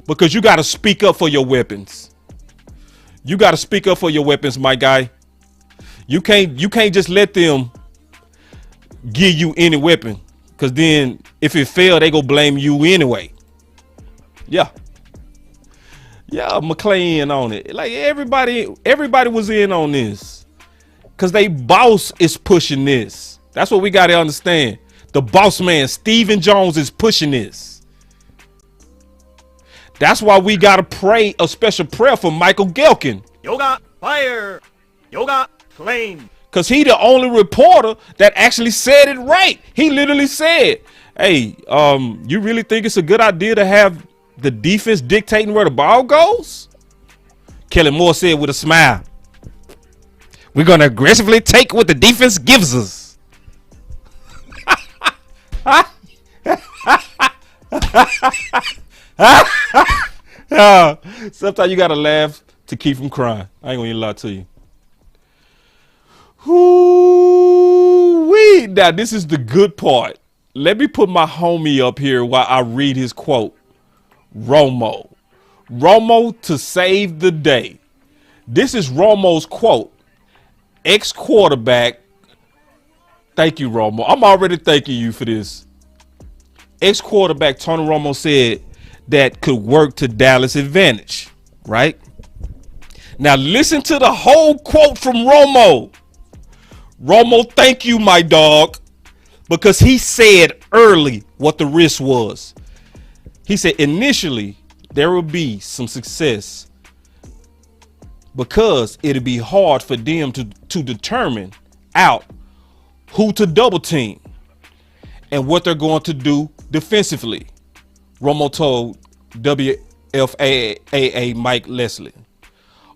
Because you got to speak up for your weapons. You got to speak up for your weapons, my guy. You can't just let them give you any weapon. Because then if it failed, they go blame you anyway. Yeah. Yeah, McClay in on it. Like everybody was in on this. Because they boss is pushing this. That's what we got to understand. The boss man, Stephen Jones, is pushing this. That's why we got to pray a special prayer for Michael Gelkin. Yoga, fire. Yoga, flame. Because he the only reporter that actually said it right. He literally said, hey, you really think it's a good idea to have the defense dictating where the ball goes? Kellen Moore said with a smile, we're going to aggressively take what the defense gives us. Sometimes you gotta laugh to keep from crying. I ain't gonna lie to you. Ooh, Ooh-wee. Now, this is the good part. Let me put my homie up here while I read his quote. Romo to save the day. This is Romo's quote. Ex-quarterback. Thank you, Romo. I'm already thanking you for this. Ex-quarterback Tony Romo said that could work to Dallas' advantage, right? Now listen to the whole quote from Romo. Romo, thank you, my dog, because he said early what the risk was. He said initially there will be some success because it'll be hard for them to determine out who to double team and what they're going to do defensively. Romo told WFAA Mike Leslie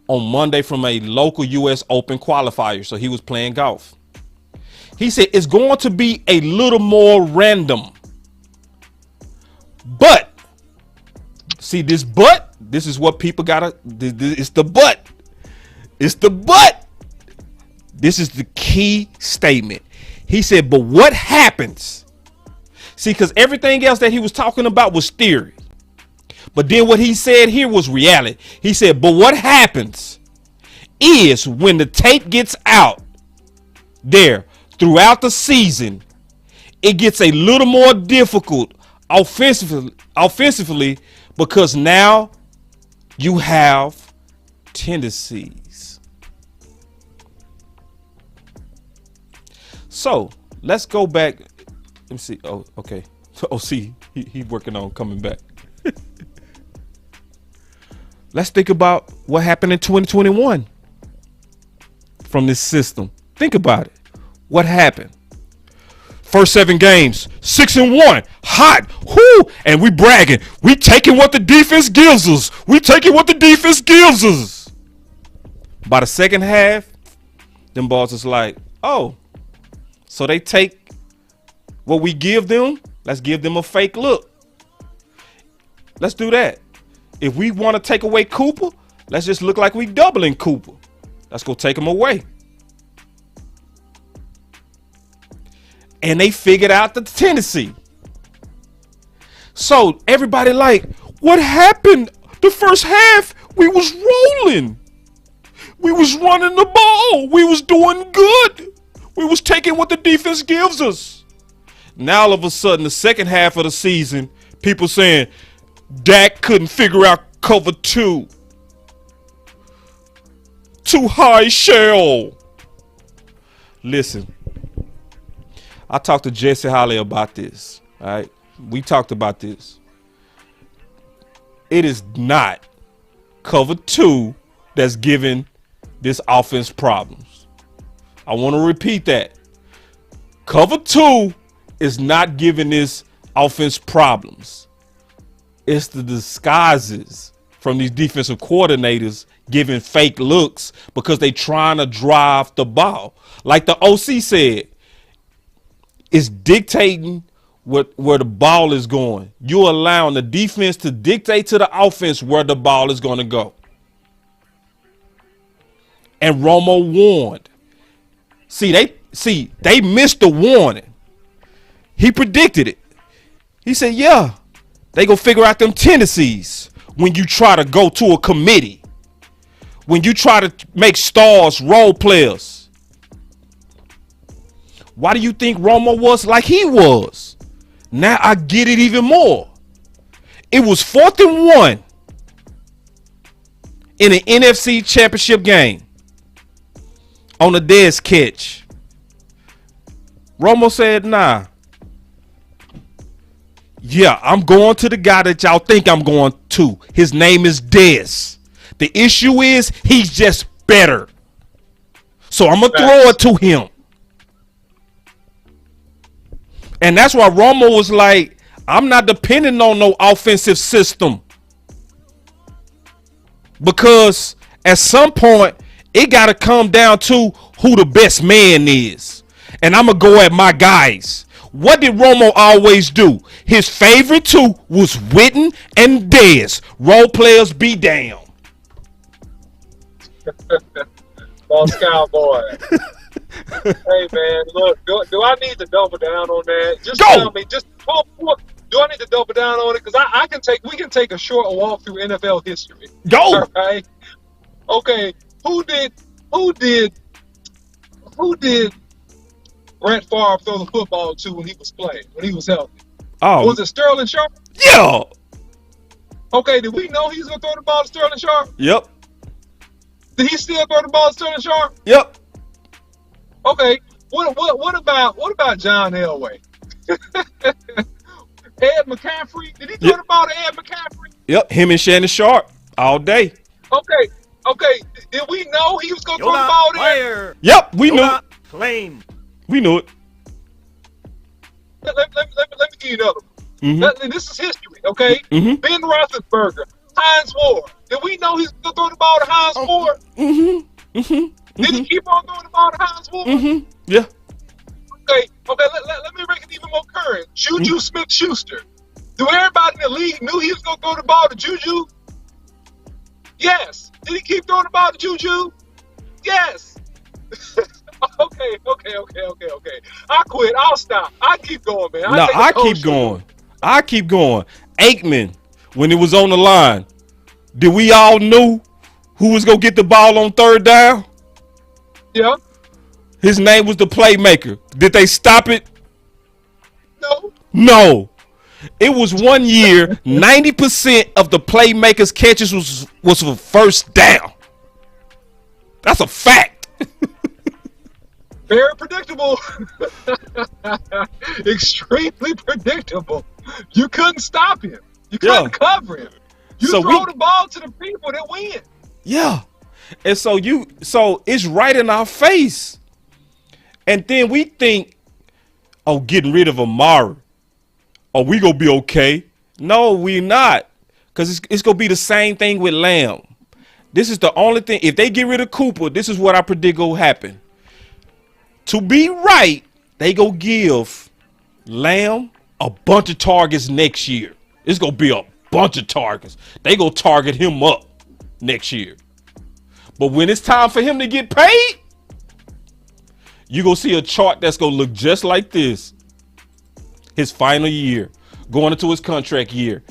on Monday from a local U.S. Open qualifier. So he was playing golf. He said it's going to be a little more random. But, see this but? This is what people gotta, it's the but. It's the but. This is the key statement. He said, but what happens? See, because everything else that he was talking about was theory. But then what he said here was reality. He said, but what happens is when the tape gets out there throughout the season, it gets a little more difficult offensively because now you have tendencies. So let's go back. Let me see. Oh, okay. Oh, see, he's working on coming back. Let's think about what happened in 2021 from this system. Think about it. What happened? First 7 games, 6-1, hot, whoo, and we bragging. We taking what the defense gives us. We taking what the defense gives us. By the second half, them balls is like, oh, so they take what we give them. Let's give them a fake look. Let's do that. If we want to take away Cooper, let's just look like we doubling Cooper. Let's go take him away. And they figured out the tendency. So everybody like, what happened? The first half, we was rolling. We was running the ball. We was doing good. We was taking what the defense gives us. Now all of a sudden, the second half of the season, people saying Dak couldn't figure out cover 2. Too high shell. Listen, I talked to Jesse Holly about this. All right, we talked about this. It is not cover 2 that's giving this offense problems. I want to repeat that. Cover 2 is not giving this offense problems. It's the disguises from these defensive coordinators giving fake looks because they trying to drive the ball. Like the OC said, it's dictating where the ball is going. You're allowing the defense to dictate to the offense where the ball is going to go. And Romo warned. They missed the warning. He predicted it. He said, yeah, they gonna figure out them tendencies when you try to go to a committee. When you try to make stars role players. Why do you think Romo was like he was? Now I get it even more. It was 4th and 1 in an NFC championship game on a Dez catch. Romo said, nah. Yeah, I'm going to the guy that y'all think I'm going to. His name is Dez. The issue is he's just better. So I'm going to throw it to him. And that's why Romo was like, I'm not depending on no offensive system. Because at some point, it got to come down to who the best man is. And I'm going to go at my guys. What did Romo always do? His favorite 2 was Witten and Dez. Role players be damned. Boss Cowboy. Hey man, look, do I need to double down on that? Just Go! tell me, do I need to double down on it? Because we can take a short walk through NFL history. Go! All right. Okay. Who did Brett Favre throw the football to when he was playing, when he was healthy? Oh, Was it Sterling Sharp? yeah. Okay, did we know he was gonna throw the ball to Sterling Sharp? Yep. Did he still throw the ball to Sterling Sharp? Yep. Okay. What about John Elway? Ed McCaffrey? Did he throw the ball to Ed McCaffrey? Yep. Him and Shannon Sharp all day. Okay. Did we know he was gonna throw the ball there? Fire. Yep. We knew it. Claim. We knew it. Let me give you another one. Mm-hmm. This is history, okay? Mm-hmm. Ben Roethlisberger, Heinz Ward. Did we know he was gonna throw the ball to Heinz Ward? Mm-hmm. Mm-hmm. Did he keep on throwing the ball to Heinz Ward? Mm-hmm. Yeah. Okay. Let me make it even more current. Juju Smith-Schuster. Do everybody in the league knew he was gonna throw the ball to Juju? Yes. Did he keep throwing the ball to Juju? Yes. Okay. I quit. I'll stop. I keep going, man. I keep going. Aikman, when it was on the line, did we all know who was gonna get the ball on third down? Yeah. His name was the playmaker. Did they stop it? No. It was 1 year, 90% of the playmakers' catches was for first down. That's a fact. Very predictable. Extremely predictable. You couldn't stop him. You couldn't cover him. You throw the ball to the people that win. Yeah. And so it's right in our face. And then we think, oh, getting rid of Amari. Oh, we gonna be okay. No, we not. Because it's gonna be the same thing with Lamb. This is the only thing. If they get rid of Cooper, this is what I predict will happen. To be right, they go give Lamb a bunch of targets next year. It's gonna be a bunch of targets. They go target him up next year. But when it's time for him to get paid, you gonna see a chart that's gonna look just like this. His final year, going into his contract year,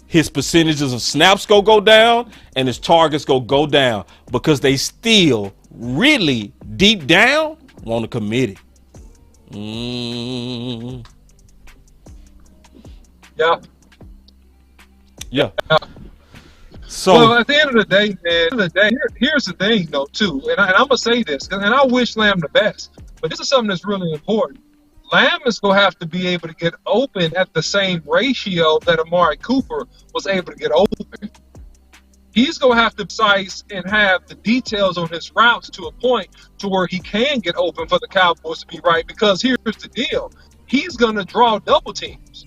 his percentages of snaps go down and his targets go down because they still really deep down want to commit it. Yeah. So well, at the end of the day, man, here's the thing, though, too, and I'm gonna say this, and I wish Lamb the best, but this is something that's really important. Lamb is gonna have to be able to get open at the same ratio that Amari Cooper was able to get open. He's gonna have to precise and have the details on his routes to a point to where he can get open for the Cowboys to be right. Because here's the deal: he's gonna draw double teams.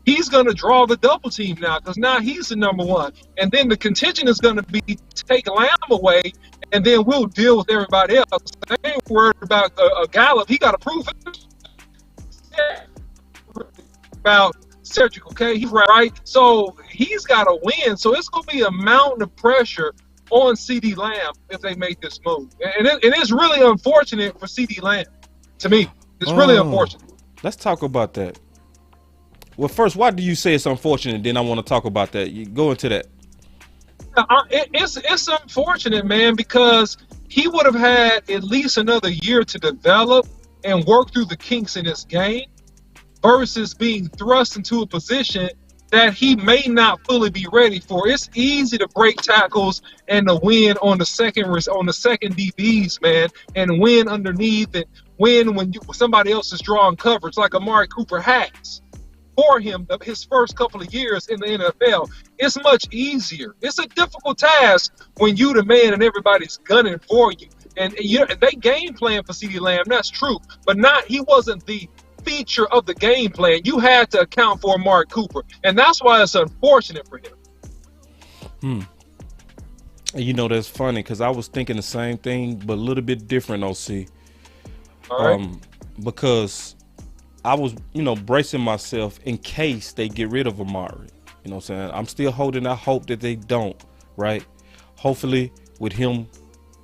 He's going to draw the double team now because now he's the number one. And then the contention is going to be take Lamb away, and then we'll deal with everybody else. I ain't worried about a Gallup. He got to prove it. About Cedric, okay? He's right. So he's got to win. So it's going to be a mountain of pressure on CeeDee Lamb if they make this move. And it's really unfortunate for CeeDee Lamb, to me. It's really unfortunate. Let's talk about that. Well, first, why do you say it's unfortunate? Then I want to talk about that. You go into that. It's unfortunate, man, because he would have had at least another year to develop and work through the kinks in his game versus being thrust into a position that he may not fully be ready for. It's easy to break tackles and to win on the second DBs, man, and win underneath and win when somebody else is drawing coverage like Amari Cooper has. For him, his first couple of years in the NFL, it's much easier. It's a difficult task when you the man and everybody's gunning for you. And they game plan for CeeDee Lamb, that's true, but he wasn't the feature of the game plan. You had to account for Amari Cooper, and that's why it's unfortunate for him. You know, that's funny because I was thinking the same thing, but a little bit different, OC. All right. Because I was, bracing myself in case they get rid of Amari. You know what I'm saying? I'm still holding out hope that they don't, right? Hopefully, with him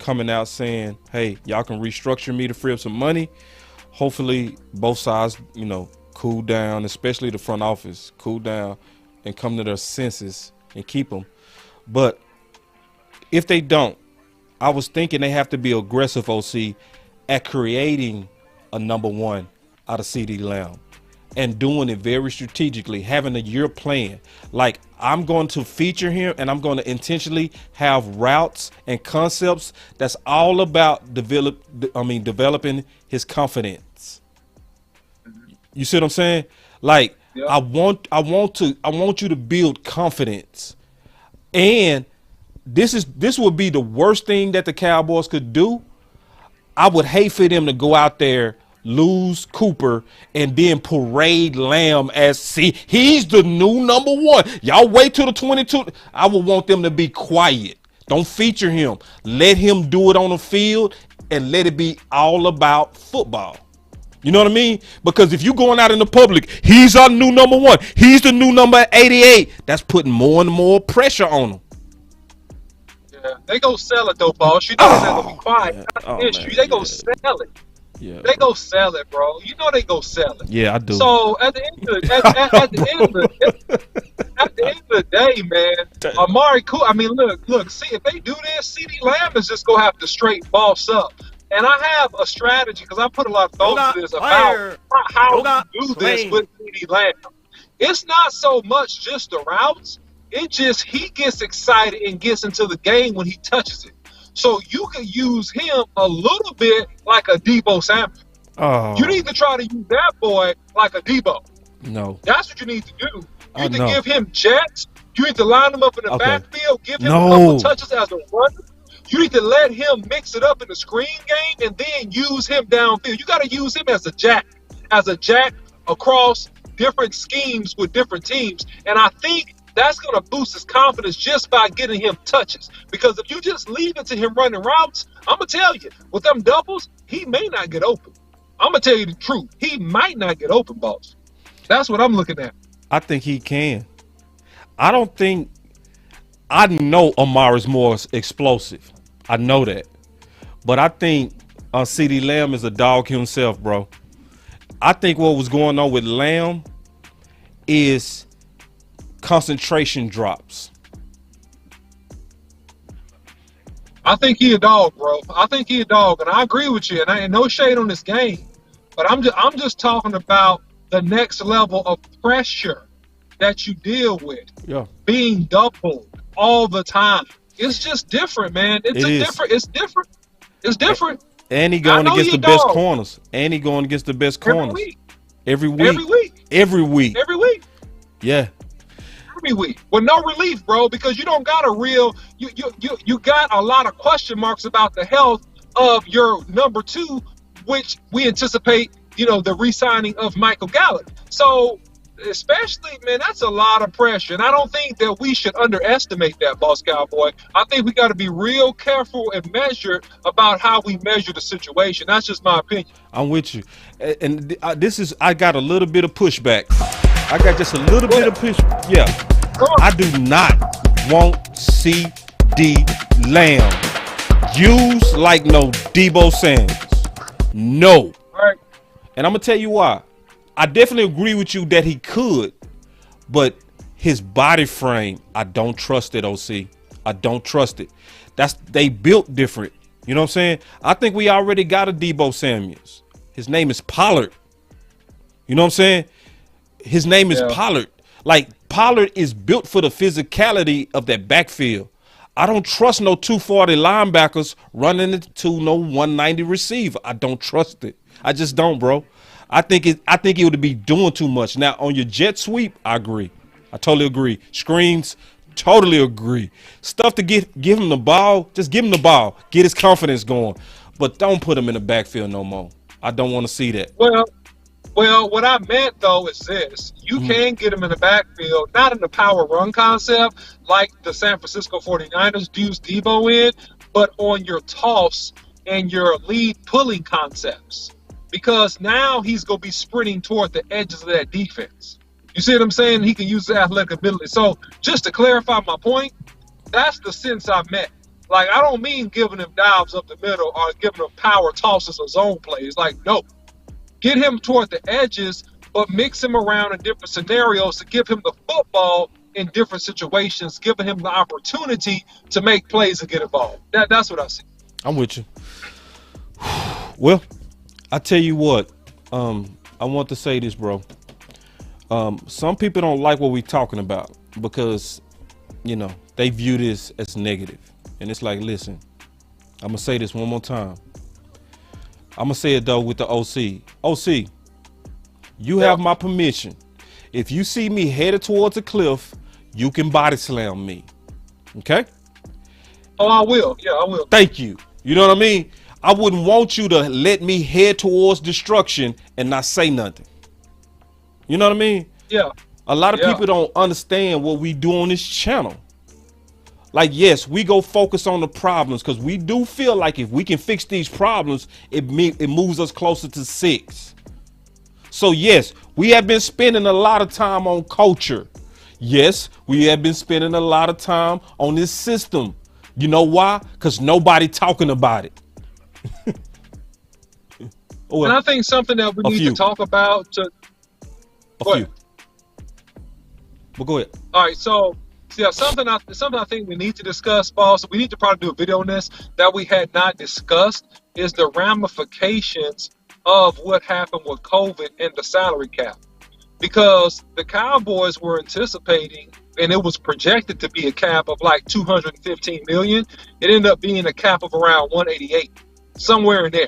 coming out saying, hey, y'all can restructure me to free up some money. Hopefully both sides, cool down, especially the front office, cool down and come to their senses and keep them. But if they don't, I was thinking they have to be aggressive, OC, at creating a number one out of CeeDee Lamb and doing it very strategically, having a year plan. Like, I'm going to feature him and I'm going to intentionally have routes and concepts that's all about developing his confidence. You see what I'm saying? Like, yep. I want you to build confidence. And this would be the worst thing that the Cowboys could do. I would hate for them to go out there, lose Cooper, and then parade Lamb as he's the new number one. Y'all wait till the 22. I would want them to be quiet. Don't feature him. Let him do it on the field and let it be all about football. You know what I mean? Because if you're going out in the public, he's our new number one. He's the new number 88. That's putting more and more pressure on him. Yeah, they go sell it though, boss. You know they're gonna be quiet. They go sell it. Yeah, they go sell it, bro. You know they go sell it. Yeah, I do. So at the end of the day, man, Amari Cooper. I mean, look. See, if they do this, CeeDee Lamb is just gonna have to straight boss up. And I have a strategy because I put a lot of thought to this about how to do this with CeeDee Lamb. It's not so much just the routes. It just he gets excited and gets into the game when he touches it. So you can use him a little bit like a Debo Samuel. Oh. You need to try to use that boy like a Debo. No. That's what you need to do. You need to give him jets. You need to line him up in the backfield. Give him a couple touches as a runner. You need to let him mix it up in the screen game and then use him downfield. You got to use him as a jack across different schemes with different teams. And I think that's going to boost his confidence just by getting him touches. Because if you just leave it to him running routes, I'm going to tell you, with them doubles, he may not get open. I'm going to tell you the truth. He might not get open, boss. That's what I'm looking at. I think he can. I know Amari's more explosive. I know that. But I think CeeDee Lamb is a dog himself, bro. I think what was going on with Lamb is concentration drops. I think he a dog, bro. I think he a dog, and I agree with you. And I ain't no shade on this game, but I'm just talking about the next level of pressure that you deal with. Yeah, being doubled all the time. It's just different, man. It's different. And he going against the best corners. Every week. Yeah. Every week with no relief, bro, because you don't got you got a lot of question marks about the health of your number two, which we anticipate, the re-signing of Michael Gallup. So especially, man, that's a lot of pressure. And I don't think that we should underestimate that, Boss Cowboy. I think we got to be real careful and measured about how we measure the situation. That's just my opinion. I'm with you. And I got a little bit of pushback. I got just a little bit of push. Yeah. I do not want CeeDee Lamb used like no Debo Samuel. No. Right. And I'm going to tell you why. I definitely agree with you that he could, but his body frame, I don't trust it, OC. I don't trust it. They built different. You know what I'm saying? I think we already got a Debo Samuels. His name is Pollard. You know what I'm saying? His name is Pollard. Like, Pollard is built for the physicality of that backfield. I don't trust no 240 linebackers running into no 190 receiver. I don't trust it. I just don't, bro. I think it would be doing too much. Now, on your jet sweep, I agree. I totally agree. Screens, totally agree. Stuff to give him the ball, just give him the ball. Get his confidence going. But don't put him in the backfield no more. I don't want to see that. Well, what I meant, though, is this. You can get him in the backfield, not in the power run concept like the San Francisco 49ers use Debo in, but on your toss and your lead pulling concepts. Because now he's going to be sprinting toward the edges of that defense. You see what I'm saying? He can use his athletic ability. So just to clarify my point, that's the sense I meant. Like, I don't mean giving him dives up the middle or giving him power tosses or zone plays. Like, no. Get him toward the edges, but mix him around in different scenarios to give him the football in different situations, giving him the opportunity to make plays and get involved. That's what I see. I'm with you. Well, I tell you what, I want to say this, bro. Some people don't like what we're talking about because, you know, they view this as negative. And it's like, listen, I'm going to say this one more time. I'm going to say it, though, with the OC. OC, you have my permission. If you see me headed towards a cliff, you can body slam me. Okay? Oh, I will. Yeah, I will. Thank you. You know what I mean? I wouldn't want you to let me head towards destruction and not say nothing. You know what I mean? Yeah. A lot of people don't understand what we do on this channel. Like, yes, we go focus on the problems because we do feel like if we can fix these problems, it moves us closer to 6. So, yes, we have been spending a lot of time on culture. Yes, we have been spending a lot of time on this system. You know why? Because nobody talking about it. And I think something that we need to talk about. But go ahead. All right, so yeah, something I think we need to discuss, boss. We need to probably do a video on this that we had not discussed is the ramifications of what happened with COVID and the salary cap. Because the Cowboys were anticipating, and it was projected to be a cap of like $215 million. It ended up being a cap of around 188, somewhere in there.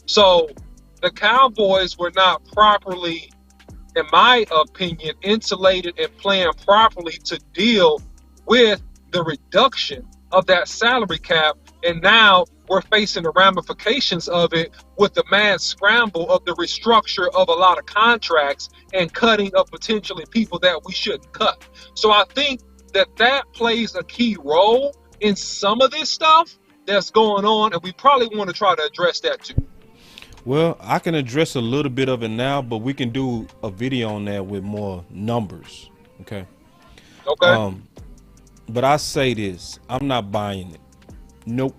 So the Cowboys were not properly, in my opinion, insulated and planned properly to deal with the reduction of that salary cap. And now we're facing the ramifications of it with the mad scramble of the restructure of a lot of contracts and cutting of potentially people that we shouldn't cut. So I think that plays a key role in some of this stuff that's going on, and we probably want to try to address that too. Well, I can address a little bit of it now, but we can do a video on that with more numbers. Okay. But I say this, I'm not buying it. Nope.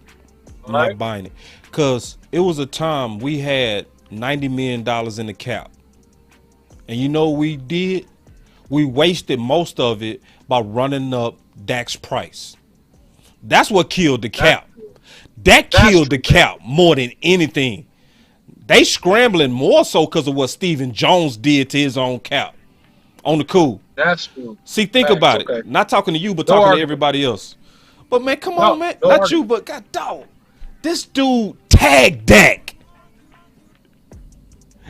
I'm not buying it. Because it was a time we had $90 million in the cap. And you know what we did? We wasted most of it by running up Dak's price. That's what killed the cap. That killed the cap more than anything. They scrambling more so because of what Stephen Jones did to his own cap. On the cool. That's true. See, think about it. Not talking to you, but talking to everybody else. But man, come on, man. Not you, but God dog. This dude tagged Dak.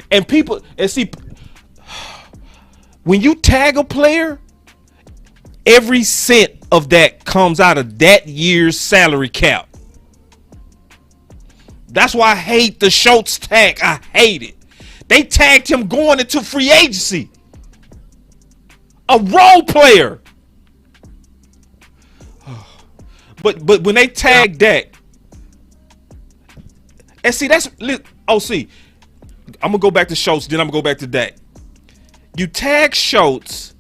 And people, and see, when you tag a player, every cent of that comes out of that year's salary cap. That's why I hate the Schultz tag. I hate it. They tagged him going into free agency. A role player. But when they tag Dak, and see that's see, I'm gonna go back to Schultz, then I'm gonna go back to Dak. You tag Schultz,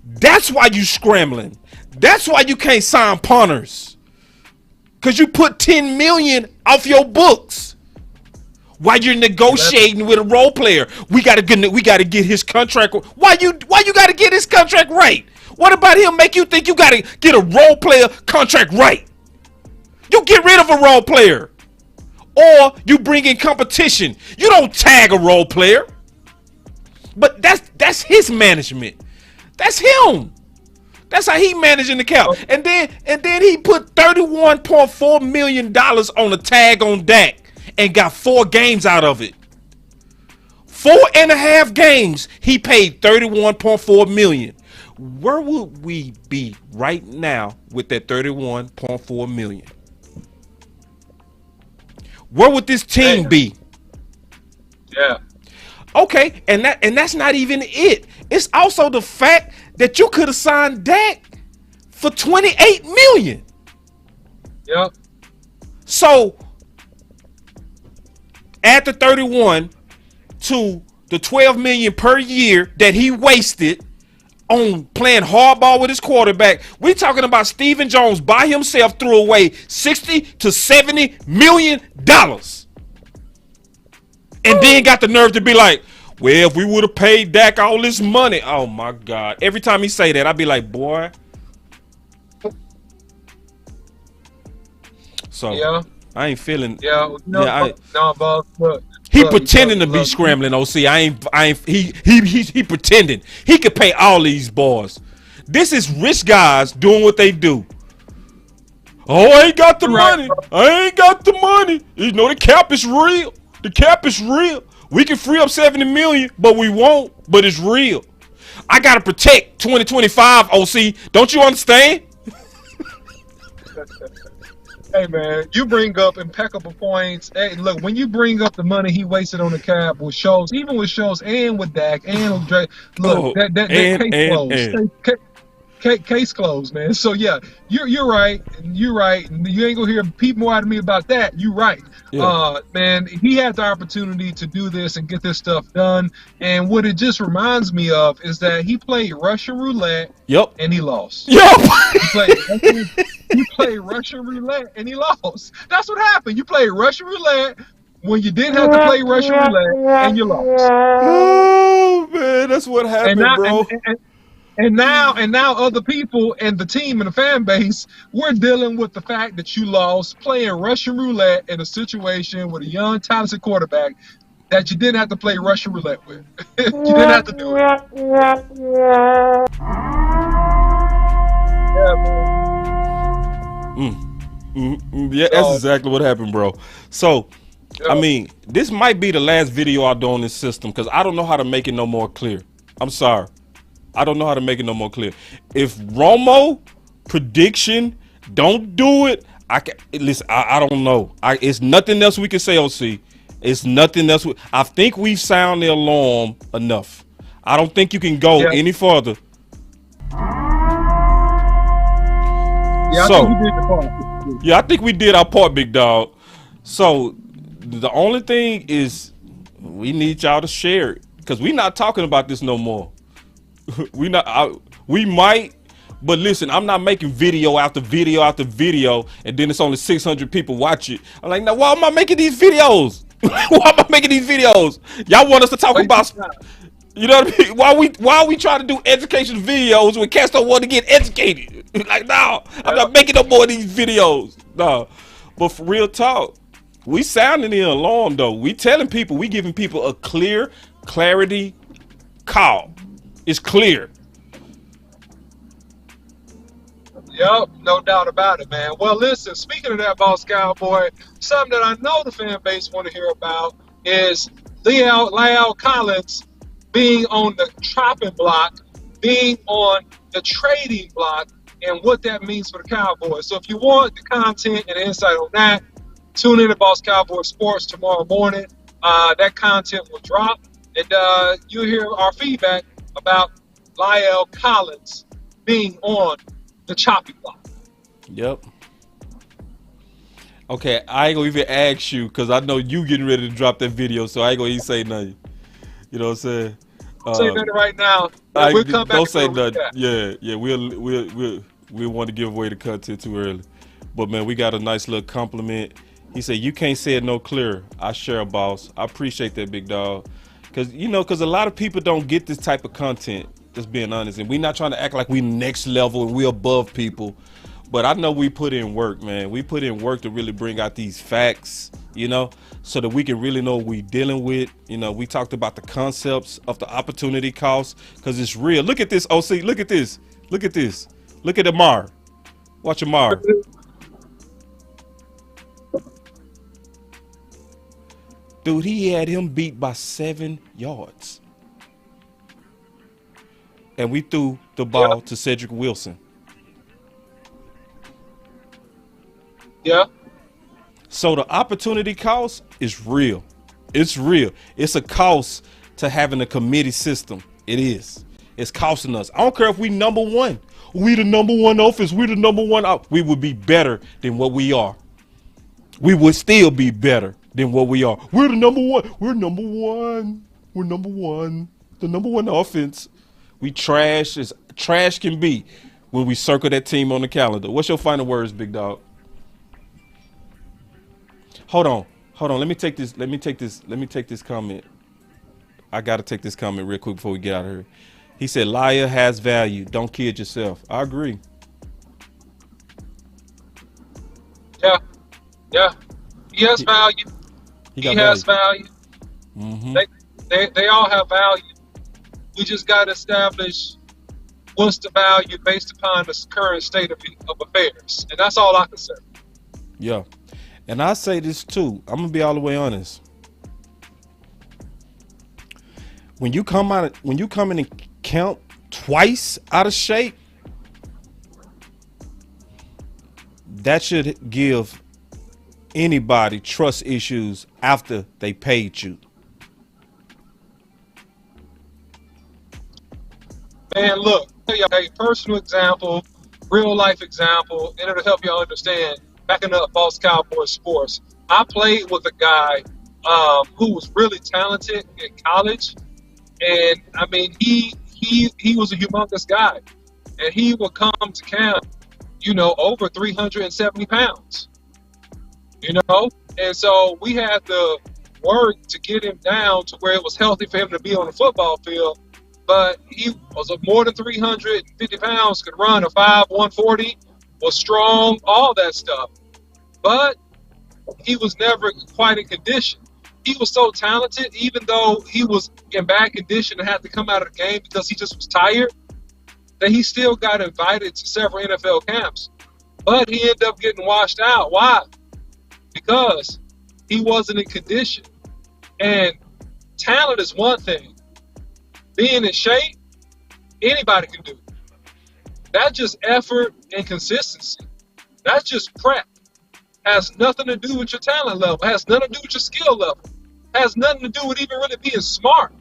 that's why you scrambling. That's why you can't sign punters. Cause you put $10 million off your books while you're negotiating with a role player. We gotta get his contract. Why you gotta get his contract right? What about him make you think you gotta get a role player contract right? You get rid of a role player, or you bring in competition. You don't tag a role player. But that's his management. That's him. That's how he managing the cap. And then he put $31.4 million on the tag on Dak and got 4 games out of it. 4.5 games, he paid $31.4 million. Where would we be right now with that $31.4 million? Where would this team be? Yeah. Okay, and that's not even it. It's also the fact that you could have signed Dak for $28 million. Yep. So add the 31 to the $12 million per year that he wasted on playing hardball with his quarterback. We talking about Stephen Jones by himself threw away 60 to 70 million dollars, and then got the nerve to be like, well, if we would have paid Dak all this money. Oh my God. Every time he say that, I'd be like, boy. So Yeah. I ain't feeling. Yeah. No, boss. Look, he pretending to be scrambling. OC. He pretending. He could pay all these boys. This is rich guys doing what they do. Oh, I ain't got the money. I ain't got the money. You know, the cap is real. The cap is real. We can free up 70 million, but we won't. But it's real. I gotta protect 2025, OC. Don't you understand? Hey man, you bring up impeccable points. Hey, look, when you bring up the money he wasted on the cap with Schultz, even with Schultz and with Dak and with Dre, look, that case closed. Case closed, man. So yeah, you're right. You're right. You ain't gonna hear peep more out of me about that. You're right. Yeah. Man, he had the opportunity to do this and get this stuff done. And what it just reminds me of is that he played Russian roulette. Yep. And he lost. Yep. You played Russian roulette and he lost. That's what happened. You played Russian roulette when you didn't have to play Russian roulette and you lost. Oh man, that's what happened, bro. And now other people and the team and the fan base, we're dealing with the fact that you lost playing Russian roulette in a situation with a young, talented quarterback that you didn't have to play Russian roulette with. You didn't have to do it. Yeah, that's exactly what happened, bro. So, I mean, this might be the last video I do on this system because I don't know how to make it no more clear. I'm sorry. I don't know how to make it no more clear. If Romo prediction don't do it, I don't know. It's nothing else we can say, OC. It's nothing else. I think we've sounded the alarm enough. I don't think you can go any further. Yeah, I think we did the part. Yeah, I think we did our part, big dog. So the only thing is we need y'all to share it because we're not talking about this no more. We might, but listen, I'm not making video after video after video, and then it's only 600 people watch it. I'm like, now why am I making these videos? Why am I making these videos? Y'all want us to talk about, you know what I mean? Why are we trying to do education videos when cats don't want to get educated? Like, no, I'm not making no more of these videos. No, but for real talk, we sounding the alarm though. We telling people, we giving people a clarity call. It's clear. Yep, no doubt about it, man. Well, listen, speaking of that, Boss Cowboy, something that I know the fan base want to hear about is La'el Collins being on the chopping block, being on the trading block, and what that means for the Cowboys. So if you want the content and insight on that, tune in to Boss Cowboy Sports tomorrow morning. That content will drop, and you'll hear our feedback about La'el Collins being on the chopping block. Yep. Okay, I ain't gonna even ask you because I know you getting ready to drop that video, so I ain't gonna even say nothing. You know what I'm saying? Say nothing right now. We'll come back. Don't say nothing. Yeah. We'll want to give away the content too early. But man, we got a nice little compliment. He said, "You can't say it no clearer." I share, boss. I appreciate that, big dog. Because a lot of people don't get this type of content, just being honest. And we're not trying to act like we next level and we above people. But I know we put in work, man. We put in work to really bring out these facts, so that we can really know what we're dealing with. We talked about the concepts of the opportunity cost because it's real. Look at this, OC. Look at this. Look at this. Look at Amar. Watch Amar. Dude, he had him beat by 7 yards. And we threw the ball to Cedric Wilson. Yeah. So the opportunity cost is real. It's real. It's a cost to having a committee system. It is. It's costing us. I don't care if we number one. We the number one offense. We the number one out. We would be better than what we are. We would still be better than what we are. We're the number one. We're number one. We're number one. The number one offense. We trash as trash can be when we circle that team on the calendar. What's your final words, big dog? Hold on. Let me take this comment. I gotta take this comment real quick before we get out of here. He said, "Liar has value. Don't kid yourself." I agree. Yeah. He has value. He has value. Mm-hmm. They all have value. We just got to establish what's the value based upon the current state of affairs. And that's all I can say. Yeah. And I say this too. I'm going to be all the way honest. When you come in and count twice out of shape, that should give anybody trust issues after they paid you. Man, look, I'll tell you a personal example, real life example, and it'll help you understand. Backing up Boss Cowboy Sports, I played with a guy who was really talented in college, and I mean he was a humongous guy, and he would come to camp, over 370 pounds, and so we had to work to get him down to where it was healthy for him to be on the football field. But he was more than 350 pounds, could run a 5.140, was strong, all that stuff. But he was never quite in condition. He was so talented, even though he was in bad condition and had to come out of the game because he just was tired, that he still got invited to several NFL camps. But he ended up getting washed out. Why? Because he wasn't in condition. And talent is one thing. Being in shape, anybody can do it. That's just effort and consistency. That's just prep. Has nothing to do with your talent level. Has nothing to do with your skill level. Has nothing to do with even really being smart.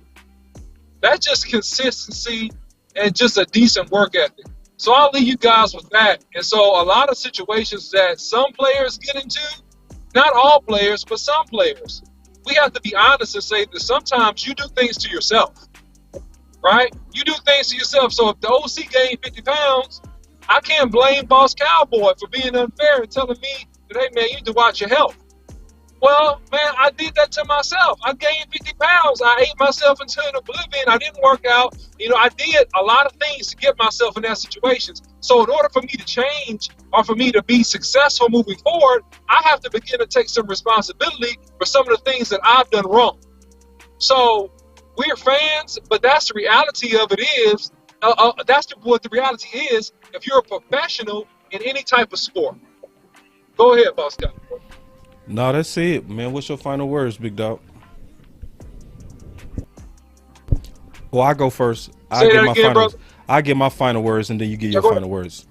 That's just consistency and just a decent work ethic. So I'll leave you guys with that. And so a lot of situations that some players get into, not all players, but some players, we have to be honest and say that sometimes you do things to yourself. Right? You do things to yourself. So if the OC gained 50 pounds, I can't blame Boss Cowboy for being unfair and telling me that, hey, man, you need to watch your health. Well, man, I did that to myself. I gained 50 pounds. I ate myself into an oblivion. I didn't work out. I did a lot of things to get myself in that situation. So in order for me to change or for me to be successful moving forward, I have to begin to take some responsibility for some of the things that I've done wrong. So we're fans, but that's the reality of it is. What the reality is if you're a professional in any type of sport. Go ahead, Boss Guy. No, that's it, man. What's your final words, big dog? Well, I go first. I get my final words, and then you get your final words.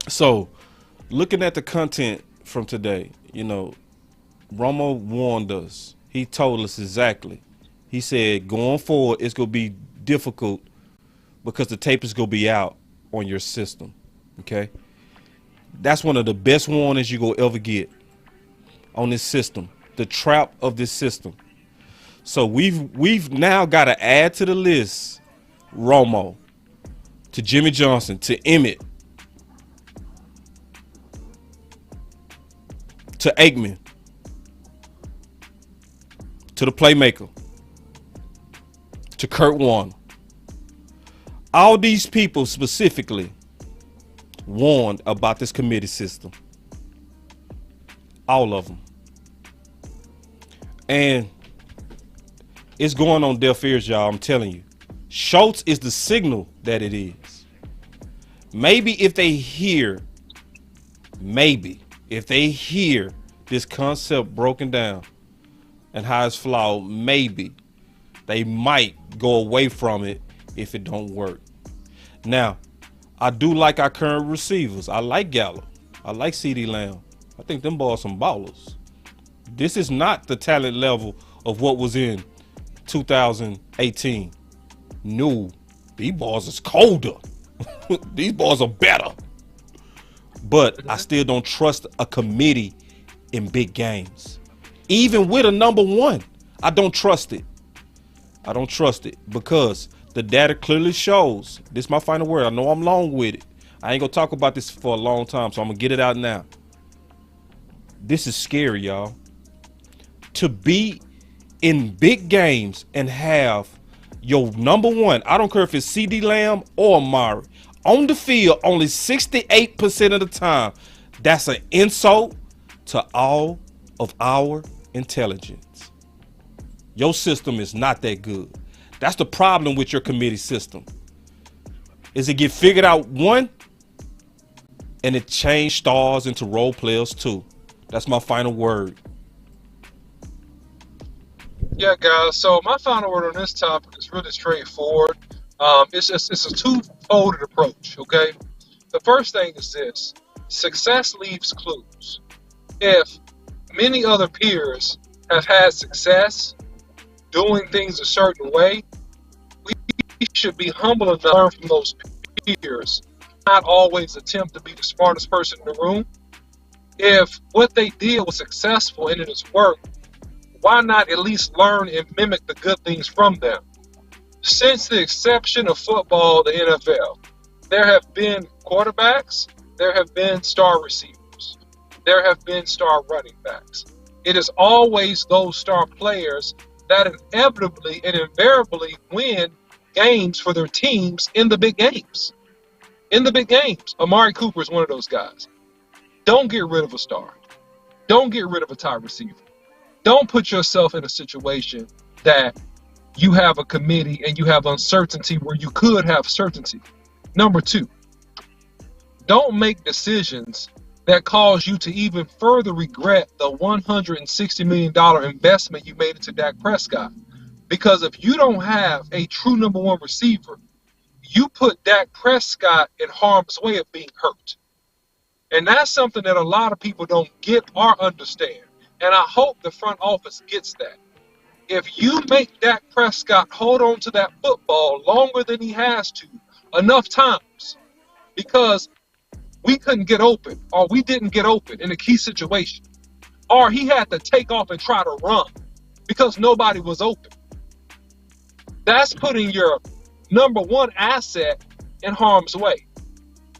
So, looking at the content from today, Romo warned us. He told us exactly. He said, going forward, it's going to be difficult because the tape is going to be out on your system. Okay? That's one of the best warnings you're going to ever get on this system. The trap of this system. So we've now got to add to the list Romo, to Jimmy Johnson, to Emmett, to Aikman, to the playmaker, to Kurt Warner. All these people specifically warned about this committee system. All of them. And it's going on deaf ears, y'all. I'm telling you. Schultz is the signal that it is. Maybe if they hear this concept broken down and how it's flawed, maybe they might go away from it if it don't work. Now, I do like our current receivers. I like Gallup. I like CeeDee Lamb. I think them boys some ballers. This is not the talent level of what was in 2018. No, these boys is colder. These boys are better. But I still don't trust a committee in big games. Even with a number one, I don't trust it. I don't trust it because the data clearly shows. This is my final word. I know I'm long with it. I ain't gonna talk about this for a long time, so I'm gonna get it out now. This is scary, y'all. To be in big games and have your number one, I don't care if it's CeeDee Lamb or Amari, on the field only 68% of the time, that's an insult to all of our intelligence. Your system is not that good. That's the problem with your committee system. Is it get figured out one, and it changed stars into role players too. That's my final word. Yeah, guys. So my final word on this topic is really straightforward. It's a two-folded approach. Okay. The first thing is this: success leaves clues. If many other peers have had success doing things a certain way, we should be humble enough to learn from those peers. Not always attempt to be the smartest person in the room. If what they did was successful and it has worked, why not at least learn and mimic the good things from them? Since the exception of football, the NFL, there have been quarterbacks, there have been star receivers, there have been star running backs. It is always those star players that inevitably and invariably win games for their teams in the big games. In the big games, Amari Cooper is one of those guys. Don't get rid of a star. Don't get rid of a top receiver. Don't put yourself in a situation that you have a committee and you have uncertainty where you could have certainty. Number two, don't make decisions that cause you to even further regret the $160 million investment you made into Dak Prescott. Because if you don't have a true number one receiver, you put Dak Prescott in harm's way of being hurt. And that's something that a lot of people don't get or understand. And I hope the front office gets that. If you make Dak Prescott hold on to that football longer than he has to, enough times, because we couldn't get open, or we didn't get open in a key situation, or he had to take off and try to run because nobody was open, that's putting your number one asset in harm's way.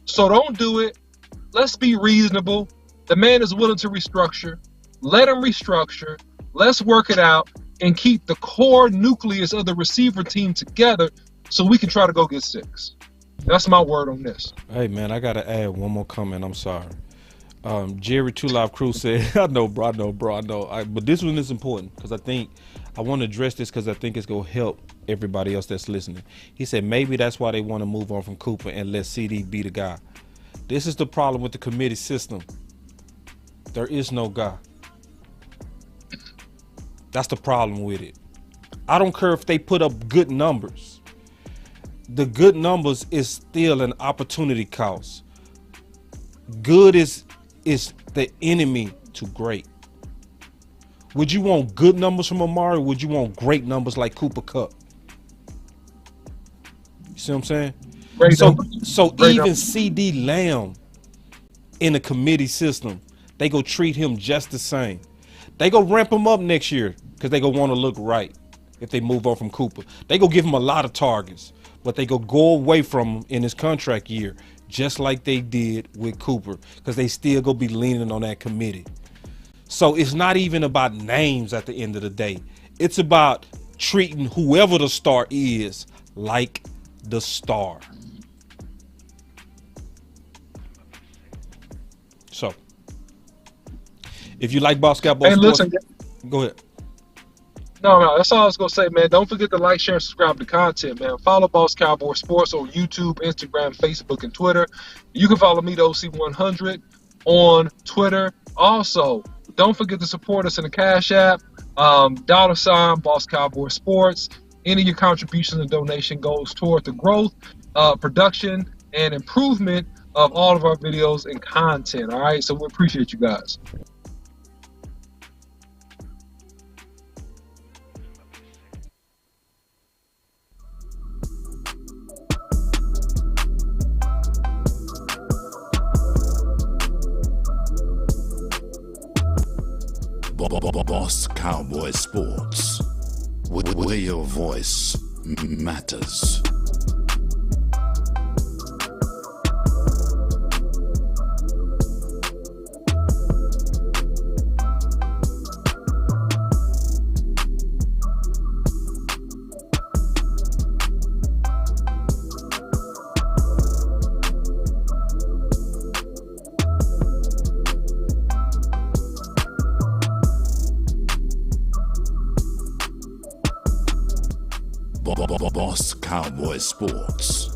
So don't do it. Let's be reasonable. The man is willing to restructure. Let him restructure. Let's work it out and keep the core nucleus of the receiver team together so we can try to go get 6. That's my word on this. Hey, man, I got to add one more comment. I'm sorry. Jerry Two Live Crew said, I know. But this one is important because I want to address this because I think it's going to help everybody else that's listening. He said maybe that's why they want to move on from Cooper and let CeeDee be the guy. This is the problem with the committee system. There is no guy. That's the problem with it. I don't care if they put up good numbers. The good numbers is still an opportunity cost. Good is the enemy to great. Would you want good numbers from Amari? Or would you want great numbers like Cooper Kupp? You see what I'm saying? So even CeeDee Lamb in the committee system, they go treat him just the same. They go ramp him up next year because they go want to look right if they move on from Cooper. They go give him a lot of targets, but they go away from him in his contract year, just like they did with Cooper, because they still go be leaning on that committee. So it's not even about names at the end of the day. It's about treating whoever the star is like the star. So if you like Boss Cowboy Sports, go ahead. No, that's all I was going to say, man. Don't forget to like, share, and subscribe to content, man. Follow Boss Cowboy Sports on YouTube, Instagram, Facebook, and Twitter. You can follow me, the OC100, on Twitter. Also, don't forget to support us in the Cash App, $ Boss Cowboy Sports. Any of your contributions and donation goes toward the growth, production, and improvement of all of our videos and content, all right? So we appreciate you guys. Boss Cowboy Sports with where your voice matters. Boss Cowboy Sports.